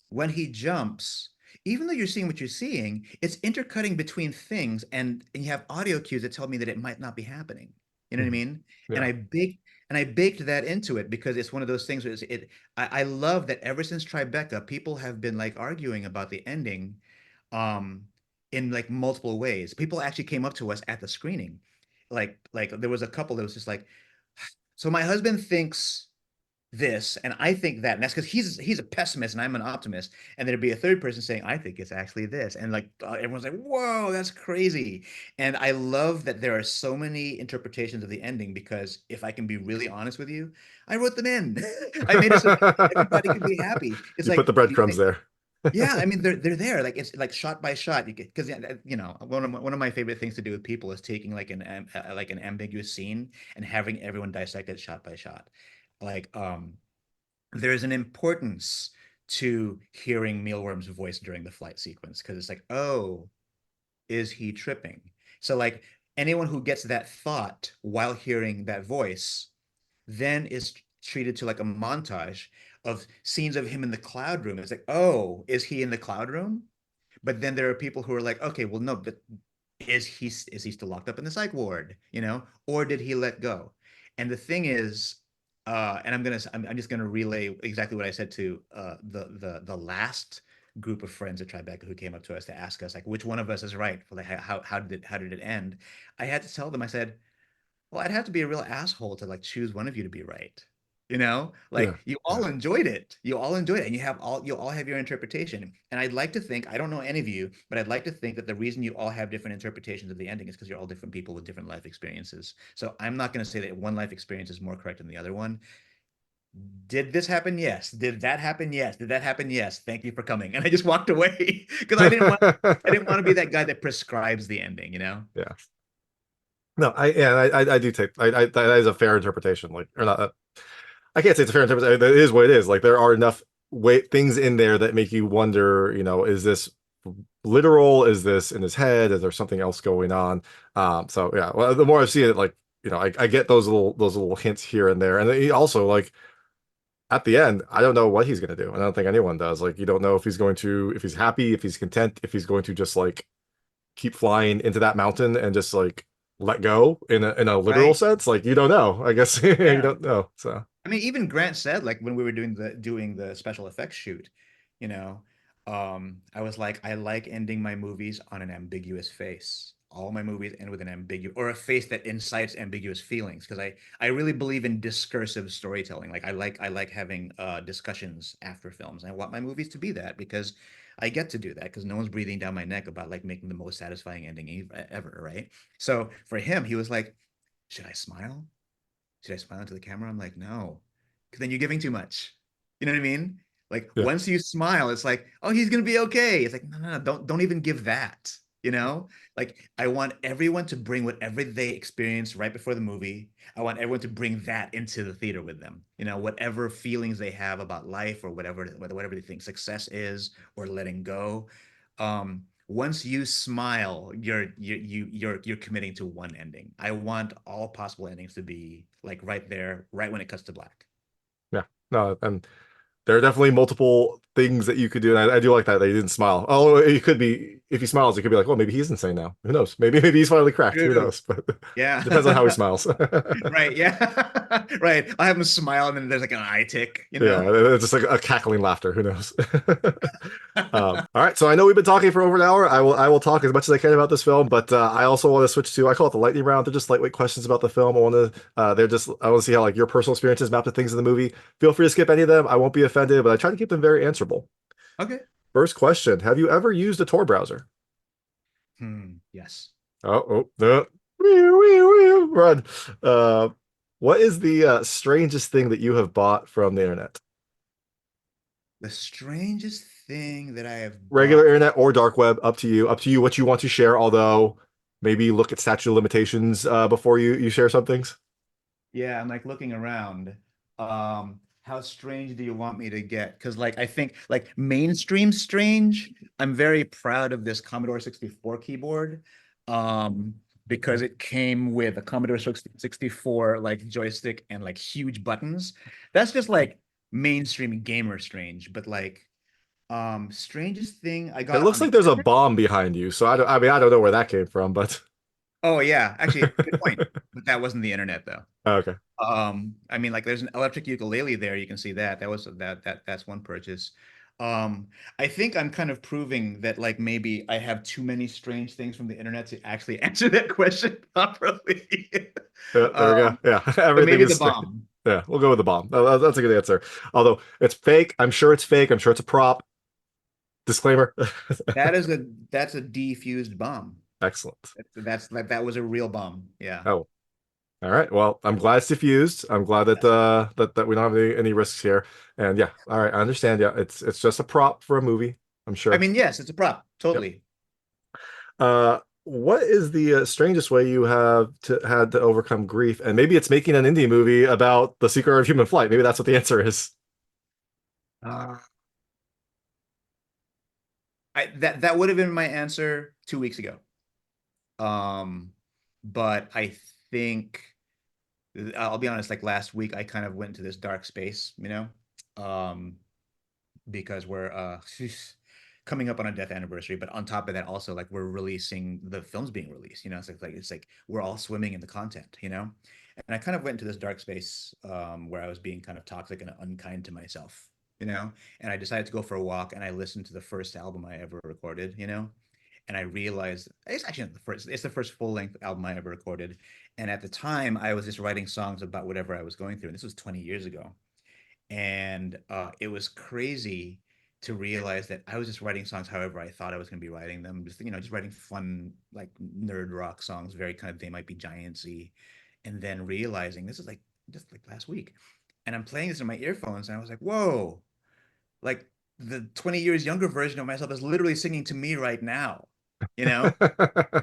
when he jumps, even though you're seeing what you're seeing, it's intercutting between things, and you have audio cues that tell me that it might not be happening. You know what I Mhm. mean? And Yeah. I baked that into it because it's one of those things where I love that ever since Tribeca, people have been like arguing about the ending um in like multiple ways. People actually came up to us at the screening. Like there was a couple that was just like, so my husband thinks this and I think that, and that's because he's a pessimist and I'm an optimist, and there'd be a third person saying I think it's actually this, and like everyone's like, whoa, that's crazy. And I love that there are so many interpretations of the ending because if I can be really honest with you, I wrote them in. I made it so that everybody could be happy. It's You put like the breadcrumbs there. yeah, I mean they're there, like it's like shot by shot. Because one of my favorite things to do with people is taking like like an ambiguous scene and having everyone dissect it shot by shot. Like there's an importance to hearing Mealworm's voice during the flight sequence because it's like, oh, is he tripping? So like anyone who gets that thought while hearing that voice then is treated to like a montage of scenes of him in the cloud room. It's like, oh, is he in the cloud room? But then there are people who are like, okay, well, no, but is he still locked up in the psych ward, or did he let go? And the thing is, and I'm just gonna relay exactly what I said to the last group of friends at Tribeca who came up to us to ask us like which one of us is right for like how did it end? I had to tell them, I said, well, I'd have to be a real asshole to like choose one of you to be right. Like Yeah. you Yeah. all enjoyed it. You all enjoyed it, and you all have your interpretation. And I'd like to think, I don't know any of you, but I'd like to think that the reason you all have different interpretations of the ending is because you're all different people with different life experiences. So I'm not going to say that one life experience is more correct than the other one. Did this happen? Yes. Did that happen? Yes. Did that happen? Yes. Thank you for coming. And I just walked away because I didn't want to be that guy that prescribes the ending. Yeah. No, I do take that is a fair interpretation. Like, or not, I can't say it's a fair interpretation. It is what it is. Like, there are enough things in there that make you wonder, is this literal? Is this in his head? Is there something else going on? So yeah, well, the more I see it, like, I get those little hints here and there. And then he also, like, at the end, I don't know what he's gonna do. And I don't think anyone does. Like, you don't know if he's happy, if he's content, if he's going to just like keep flying into that mountain and just like let go in a literal Right. sense. Like, you don't know. I guess you Yeah. don't know. So I mean, even Grant said, like when we were doing the special effects shoot, you know, I was like, I like ending my movies on an ambiguous face. All my movies end with an ambiguous or a face that incites ambiguous feelings because I really believe in discursive storytelling. Like I like having discussions after films. I want my movies to be that because I get to do that because no one's breathing down my neck about like making the most satisfying ending ever, right? So for him, he was like, should I smile? Should I smile into the camera? I'm like, no, because then you're giving too much. You know what I mean? Like yeah, once you smile, it's like, oh, he's gonna be okay. It's like, no, no, no, don't even give that. You know, like I want everyone to bring whatever they experienced right before the movie. I want everyone to bring that into the theater with them. Whatever feelings they have about life or whatever they think success is or letting go. Once you smile, you're committing to one ending. I want all possible endings to be like right there, right when it cuts to black. yeah. No, and there are definitely multiple things that you could do. And I do like that he didn't smile. Oh, it could be if he smiles, it could be like, well, maybe he's insane now. Who knows? Maybe he's finally cracked. Who True. knows? But Yeah. depends on how he smiles. Right. Yeah. Right. I'll have him smile and then there's like an eye tick. Yeah, it's just like a cackling laughter. Who knows? All right, so I know we've been talking for over an hour. I will talk as much as I can about this film, but I also want to switch to, I call it the lightning round. They're just lightweight questions about the film. I want to see how like your personal experiences map to things in the movie. Feel free to skip any of them. I won't be offended, but I try to keep them very answerable. Okay. First question: have you ever used a Tor browser? Yes. Oh, no. Run. Uh, what is the strangest thing that you have bought from the internet? The strangest thing that I have Regular bought. internet or dark web, up to you. Up to you what you want to share. Although maybe look at statute of limitations before you share some things. Yeah, I'm like looking around. How strange do you want me to get? Because like I think like mainstream strange, I'm very proud of this Commodore 64 keyboard. Um, because it came with a Commodore 64 like joystick and like huge buttons. That's just like mainstream gamer strange, but like strangest thing I It got looks on the like there's a internet. bomb behind you. So I mean, I don't know where that came from, but Oh yeah, actually good point. But that wasn't the internet though. okay. I mean, like there's an electric ukulele there. You can see that. That's one purchase. Um, I think I'm kind of proving that like maybe I have too many strange things from the internet to actually answer that question properly. There we go. Yeah, But everything maybe is the straight. bomb. Yeah, we'll go with the bomb. That's a good answer. Although it's fake. I'm sure it's fake. I'm sure it's a prop. Disclaimer. That's a defused bomb. Excellent. That's like that was a real bomb. Yeah. Oh, all right. Well, I'm glad it's diffused. I'm glad that Yes. that we don't have any risks here. And yeah, all right, I understand. Yeah, it's just a prop for a movie, I'm I sure. mean, yes, it's a prop. Yep. Totally. What is the strangest way you have had to overcome grief? And maybe it's making an indie movie about the secret of human flight. Maybe that's what the answer is. Uh, that would have been my answer 2 weeks ago. Um, but I think I'll be honest, like last week I kind of went into this dark space, um, because we're coming up on a death anniversary, but on top of that, also like we're releasing the films being released, it's like we're all swimming in the content, And I kind of went into this dark space where I was being kind of toxic and unkind to myself, and I decided to go for a walk and I listened to the first album I ever recorded, and I realized it's actually not the first. It's the first full length album I ever recorded. And at the time, I was just writing songs about whatever I was going through. And this was 20 years ago, and it was crazy to realize that I was just writing songs however I thought I was going to be writing them. Just writing fun like nerd rock songs, very kind of they might be giantsy, and then realizing this is like just like last week, and I'm playing this in my earphones, and I was like, whoa, like the 20 years younger version of myself is literally singing to me right now, you know?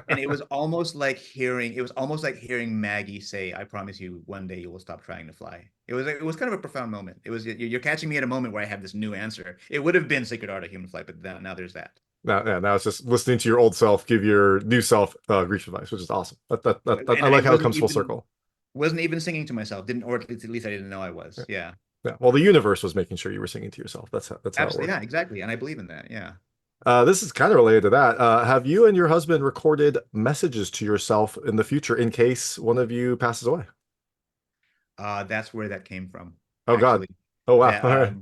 And it was almost like hearing Maggie say, "I promise you one day you will stop trying to fly." It was kind of a profound moment. You're catching me at a moment where I have this new answer. It would have been Sacred Art of Human Flight, but now there's that. Now it's just listening to your old self give your new self grief advice, which is awesome. I And I like how it comes full circle. wasn't even singing to myself. Didn't or at least I didn't know I was. Yeah. Yeah. Yeah. Well, the universe was making sure you were singing to yourself. That's how it Absolutely. worked. Yeah, exactly. And I believe in that. Yeah. This is kind of related to that. Have you and your husband recorded messages to yourself in the future in case one of you passes away? That's where that came from, Oh God. actually. Oh wow. That All right.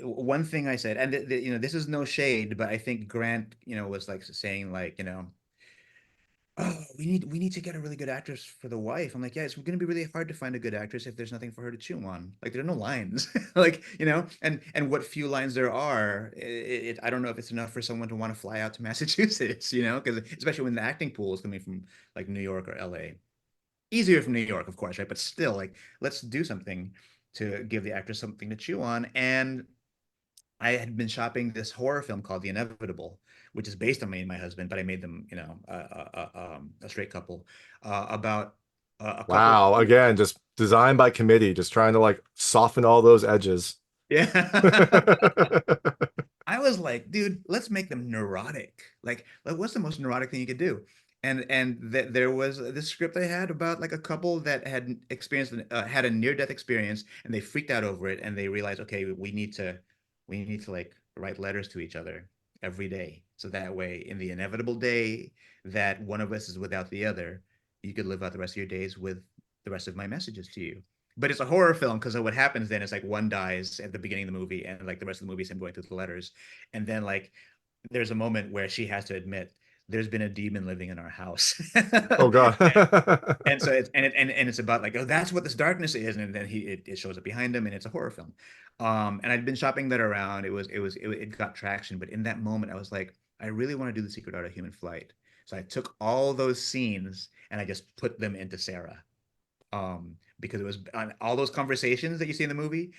one thing I said, and this is no shade, but I think Grant, was like saying like, oh, we need to get a really good actress for the wife. I'm like, yeah, it's going to be really hard to find a good actress if there's nothing for her to chew on. Like there are no lines, like and what few lines there are, I don't know if it's enough for someone to want to fly out to Massachusetts, because especially when the acting pool is coming from like New York or LA. Easier from New York, of course, right? But still, like, let's do something to give the actress something to chew on. And I had been shopping this horror film called The Inevitable, which is based on me and my husband, but I made them, a straight couple, about a couple Wow. who, Again, just designed by committee, just trying to like soften all those edges. yeah. I was like, dude, let's make them neurotic. Like what's the most neurotic thing you could do? And there was this script I had about like a couple that had experienced had a near death experience, and they freaked out over it, and they realized, okay, we need to like write letters to each other every day, so that way, in the inevitable day that one of us is without the other, you could live out the rest of your days with the rest of my messages to you. But it's a horror film because what happens then is like one dies at the beginning of the movie, and like the rest of the movie is him going through the letters, and then like there's a moment where she has to admit there's been a demon living in our house. Oh God. And so it's about like, oh, that's what this darkness is, and then it shows up behind him, and it's a horror film. And I'd been shopping that around. It got traction, but in that moment I was like, I really want to do The Secret Art of Human Flight. So I took all those scenes and I just put them into Sarah, because it was on all those conversations that you see in the movie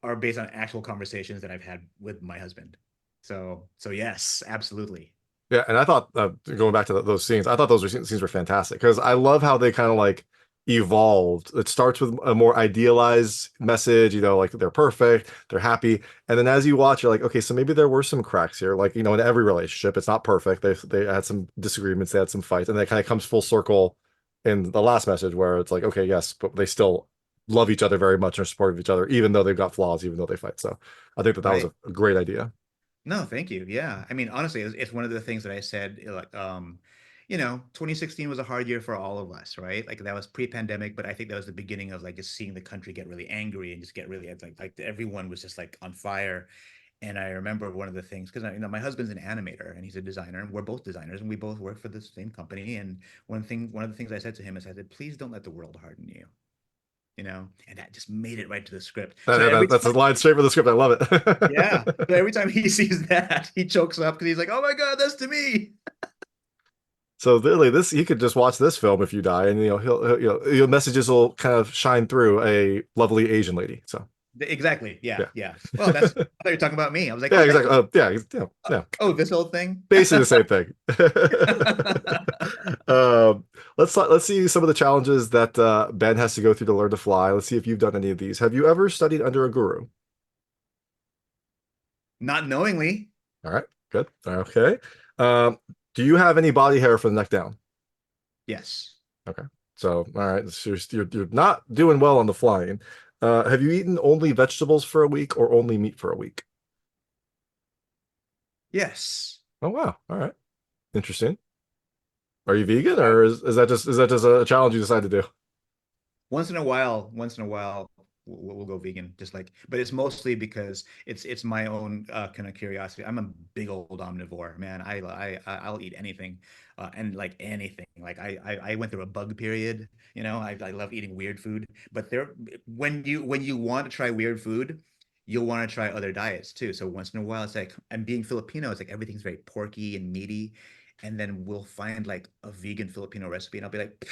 are based on actual conversations that I've had with my husband. So yes, absolutely. Yeah, and I thought going back to those scenes, I thought those scenes were fantastic because I love how they kind of like evolved. It starts with a more idealized message, like they're perfect, they're happy. And then as you watch, you're like, okay, so maybe there were some cracks here. Like, in every relationship, it's not perfect. They had some disagreements, they had some fights, and then it kind of comes full circle in the last message where it's like, okay, yes, but they still love each other very much and are supportive of each other, even though they've got flaws, even though they fight. So I think that was Right. a great idea. No, thank you. Yeah. I mean, honestly, it's one of the things that I said, 2016 was a hard year for all of us, right? Like that was pre-pandemic, but I think that was the beginning of like just seeing the country get really angry and just get really like everyone was just like on fire. And I remember one of the things because my husband's an animator and he's a designer, and we're both designers, and we both work for the same company. And one of the things I said to him is, I said, please don't let the world harden you, and that just made it right to the script. So every That's a time, line straight from the script. I love yeah, so it. every time he sees that, he chokes up because he's like, oh my God, that's to me. So literally, this you could just watch this film if you die, and your messages will kind of shine through a lovely Asian lady. So Exactly. Yeah. yeah, Yeah. Well, I thought you were talking about me. I was like, yeah, oh, that, exactly. Yeah. oh, this whole thing. Basically the same thing. Um, let's see some of the challenges that Ben has to go through to learn to fly. Let's see if you've done any of these. Have you ever studied under a guru? Not knowingly. All right, good. Okay. Um, do you have any body hair from the neck down? Yes. Okay. So, all right, so you're not doing well on the flying. Have you eaten only vegetables for a week or only meat for a week? Yes. Oh wow. All right. Interesting. Are you vegan I, or is that just a challenge you decided to do? once in a while, we'll go vegan. Just like, but it's mostly because it's my own kind of curiosity. I'm a big old omnivore, man. I'll eat anything, and like anything. Like I went through a bug period. I love eating weird food. But when you want to try weird food, you'll want to try other diets too. So once in a while, it's like, and being Filipino, it's like everything's very porky and meaty. And then we'll find like a vegan Filipino recipe, and I'll be like,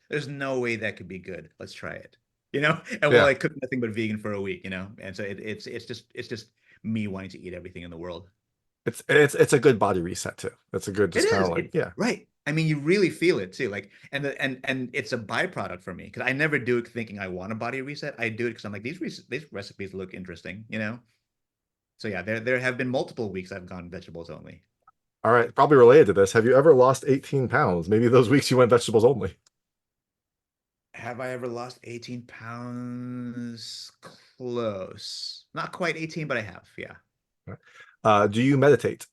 there's no way that could be good. Let's try it. And we'll Yeah. like cook nothing but vegan for a week. And so it's just me wanting to eat everything in the world. It's a good body reset too. It's a good It just kind is. of like, yeah. Right. I mean, you really feel it too. Like, and it's a byproduct for me because I never do it thinking I want a body reset. I do it because I'm like, these recipes look interesting. So yeah, there have been multiple weeks I've gone vegetables only. All right, probably related to this. Have you ever lost 18 pounds? Maybe those weeks you went vegetables only. Have I ever lost 18 pounds? Close. Not quite 18, but I have. Yeah. Do you meditate?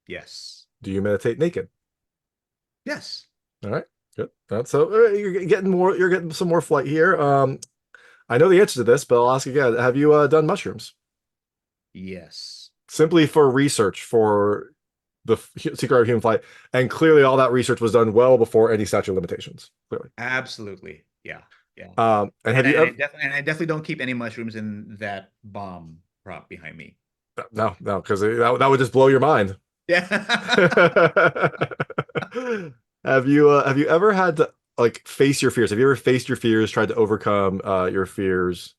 Yes. Do you meditate naked? Yes. All right, good. So you're getting some more flight here. I know the answer to this, but I'll ask again. Have you done mushrooms? Yes. Simply for research for the secret of human flight, and clearly all that research was done well before any statute of limitations. Clearly. Absolutely. Yeah. Yeah. And have And I, you and I ever? definitely and I definitely don't keep any mushrooms in that bomb prop behind me. No, no, because that would just blow your mind. Yeah. Have you ever had to like face your fears? Have you ever faced your fears, tried to overcome your fears?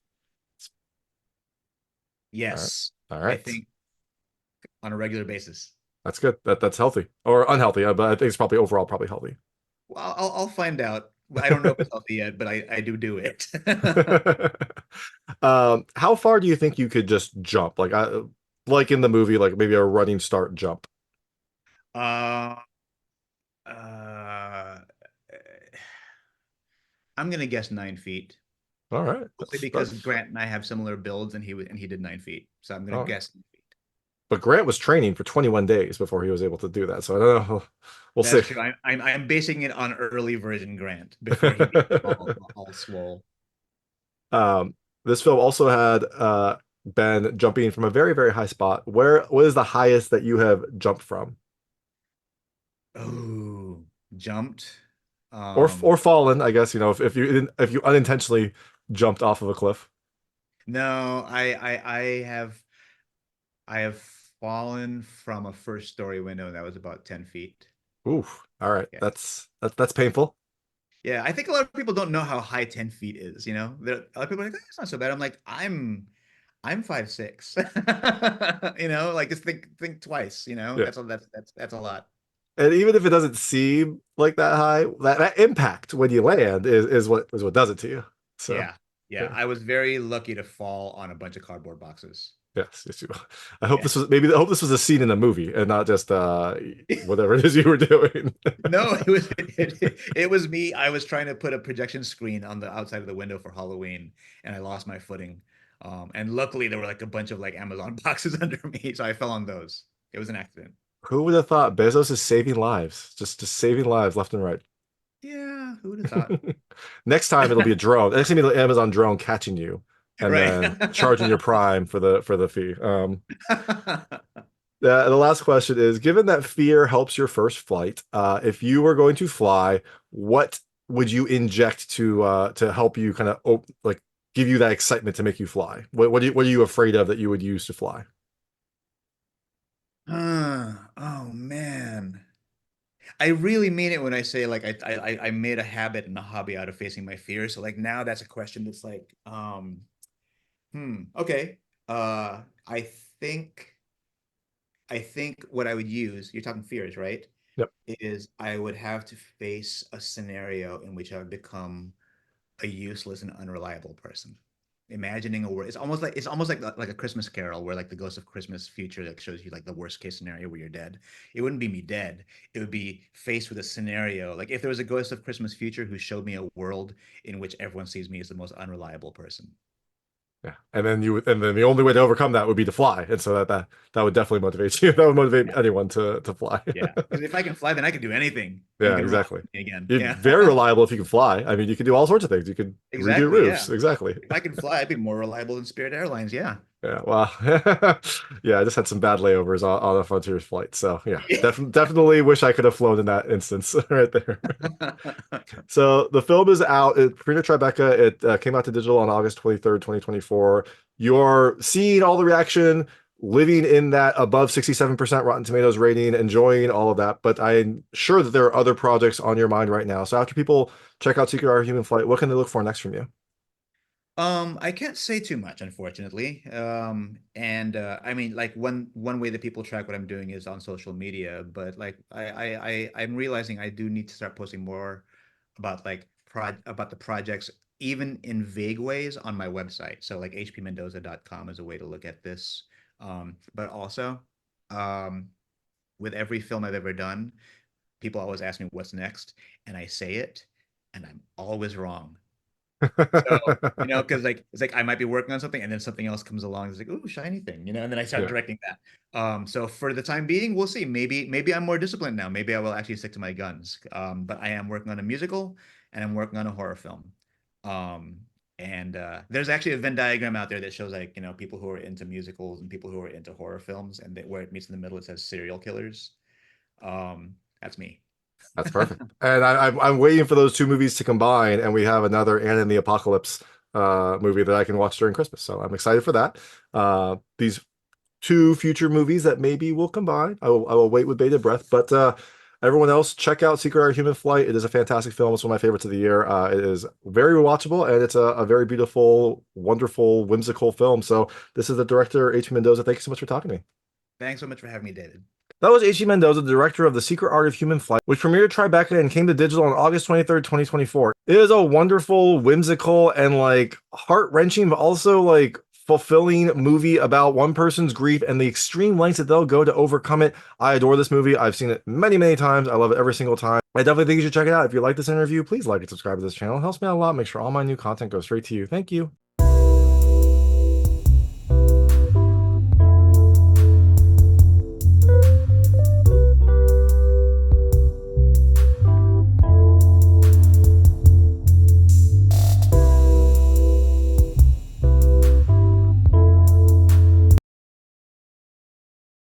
All right. Yes. All I right. think on a regular basis. That's good. That's healthy or unhealthy, but I think it's probably overall probably healthy. Well, I'll find out. I don't know if it's healthy yet, but I do it. How far do you think you could just jump? Like in the movie, like maybe a running start jump. Uh, uh, I'm gonna guess 9 feet. All right. Mostly because That's Grant and I have similar builds, and he did 9 feet. So I'm gonna all right. guess 9 feet. But Grant was training for 21 days before he was able to do that. So I don't know. We'll see. That's true. I'm basing it on early version Grant before he became all swole. Um, this film also had Ben jumping from a very, very high spot. What is the highest that you have jumped from? Oh, jumped. Or fallen, I guess, if you unintentionally jumped off of a cliff. No, I have fallen from a first story window that was about 10 feet. Oof. All right. Yeah. That's painful. Yeah, I think a lot of people don't know how high 10 feet is, A lot of people are like, "Oh, it's not so bad." I'm like, I'm 5'6". Like just think twice. Yeah. That's a lot. And even if it doesn't seem like that high, that impact when you land is what does it to you. So Yeah. Yeah. yeah. I was very lucky to fall on a bunch of cardboard boxes. Yes, yes, I hope Yeah. I hope this was a scene in a movie and not just whatever it is you were doing. No, it was me. I was trying to put a projection screen on the outside of the window for Halloween, and I lost my footing. And luckily there were like a bunch of like Amazon boxes under me, so I fell on those. It was an accident. Who would have thought Bezos is saving lives? Just saving lives left and right. Yeah, who would have thought? Next time it'll be a drone. Next time it'll be an Amazon drone catching you and Right. then charging your prime for the fee. The last question is, given that fear helps your first flight, if you were going to fly, what would you inject to help you kind of like give you that excitement to make you fly? What are you afraid of that you would use to fly? Oh man. I really mean it when I say like I made a habit and a hobby out of facing my fears. So like now that's a question that's like okay. I think I think what I would use, you're talking fears, right? Yep. Is I would have to face a scenario in which I would become a useless and unreliable person. Imagining a world, it's almost like a Christmas Carol where like the Ghost of Christmas Future like shows you like the worst case scenario where you're dead. It wouldn't be me dead. It would be faced with a scenario like if there was a Ghost of Christmas Future who showed me a world in which everyone sees me as the most unreliable person. Yeah. And then the only way to overcome that would be to fly. And so that would definitely motivate you. That would motivate Yeah, anyone to fly. yeah. Because if I can fly, then I can do anything. You Yeah, can rely exactly. on me again. You're Yeah, very reliable if you can fly. I mean, you can do all sorts of things. You could redo exactly. Yeah. roofs. Exactly. If I can fly, I'd be more reliable than Spirit Airlines. Yeah. Yeah, well, yeah, I just had some bad layovers on a Frontiers flight. So yeah, Yeah. definitely wish I could have flown in that instance right there. So the film is out. It premiered at Tribeca. It came out to digital on August 23rd, 2024. You're seeing all the reaction, living in that above 67% Rotten Tomatoes rating, enjoying all of that. But I'm sure that there are other projects on your mind right now. So after people check out Secret Art of Human Flight, what can they look for next from you? I can't say too much, unfortunately. And I mean, like one way that people track what I'm doing is on social media, but like I'm realizing I do need to start posting more about like about the projects, even in vague ways on my website. So like hpmendoza.com is a way to look at this. But also, um, with every film I've ever done, people always ask me what's next, and I say it, and I'm always wrong. So, you know, because like it's like I might be working on something and then something else comes along. It's like, ooh, shiny thing, you know, and then I start Yeah, directing that. So for the time being, we'll see. Maybe I'm more disciplined now. Maybe I will actually stick to my guns. But I am working on a musical and I'm working on a horror film. Um, and there's actually a Venn diagram out there that shows like, you know, people who are into musicals and people who are into horror films, and where it meets in the middle, it says serial killers. That's me. that's perfect. And I'm waiting for those two movies to combine, and we have another Anna and the Apocalypse movie that I can watch during Christmas. So I'm excited for that. These two future movies that maybe will combine. I will wait with bated breath. But everyone else, check out Secret Art of Human Flight. It is a fantastic film. It's one of my favorites of the year. It is very rewatchable, and it's a very beautiful, wonderful, whimsical film. So this is the director, H. Mendoza. Thank you so much for talking to me. Thanks so much for having me, David. That was H.G. Mendoza, the director of The Secret Art of Human Flight, which premiered at Tribeca and came to digital on August 23rd, 2024. It is a wonderful, whimsical, and like heart-wrenching, but also like fulfilling movie about one person's grief and the extreme lengths that they'll go to overcome it. I adore this movie. I've seen it many, many times. I love it every single time. I definitely think you should check it out. If you like this interview, please like and subscribe to this channel. It helps me out a lot. Make sure all my new content goes straight to you. Thank you.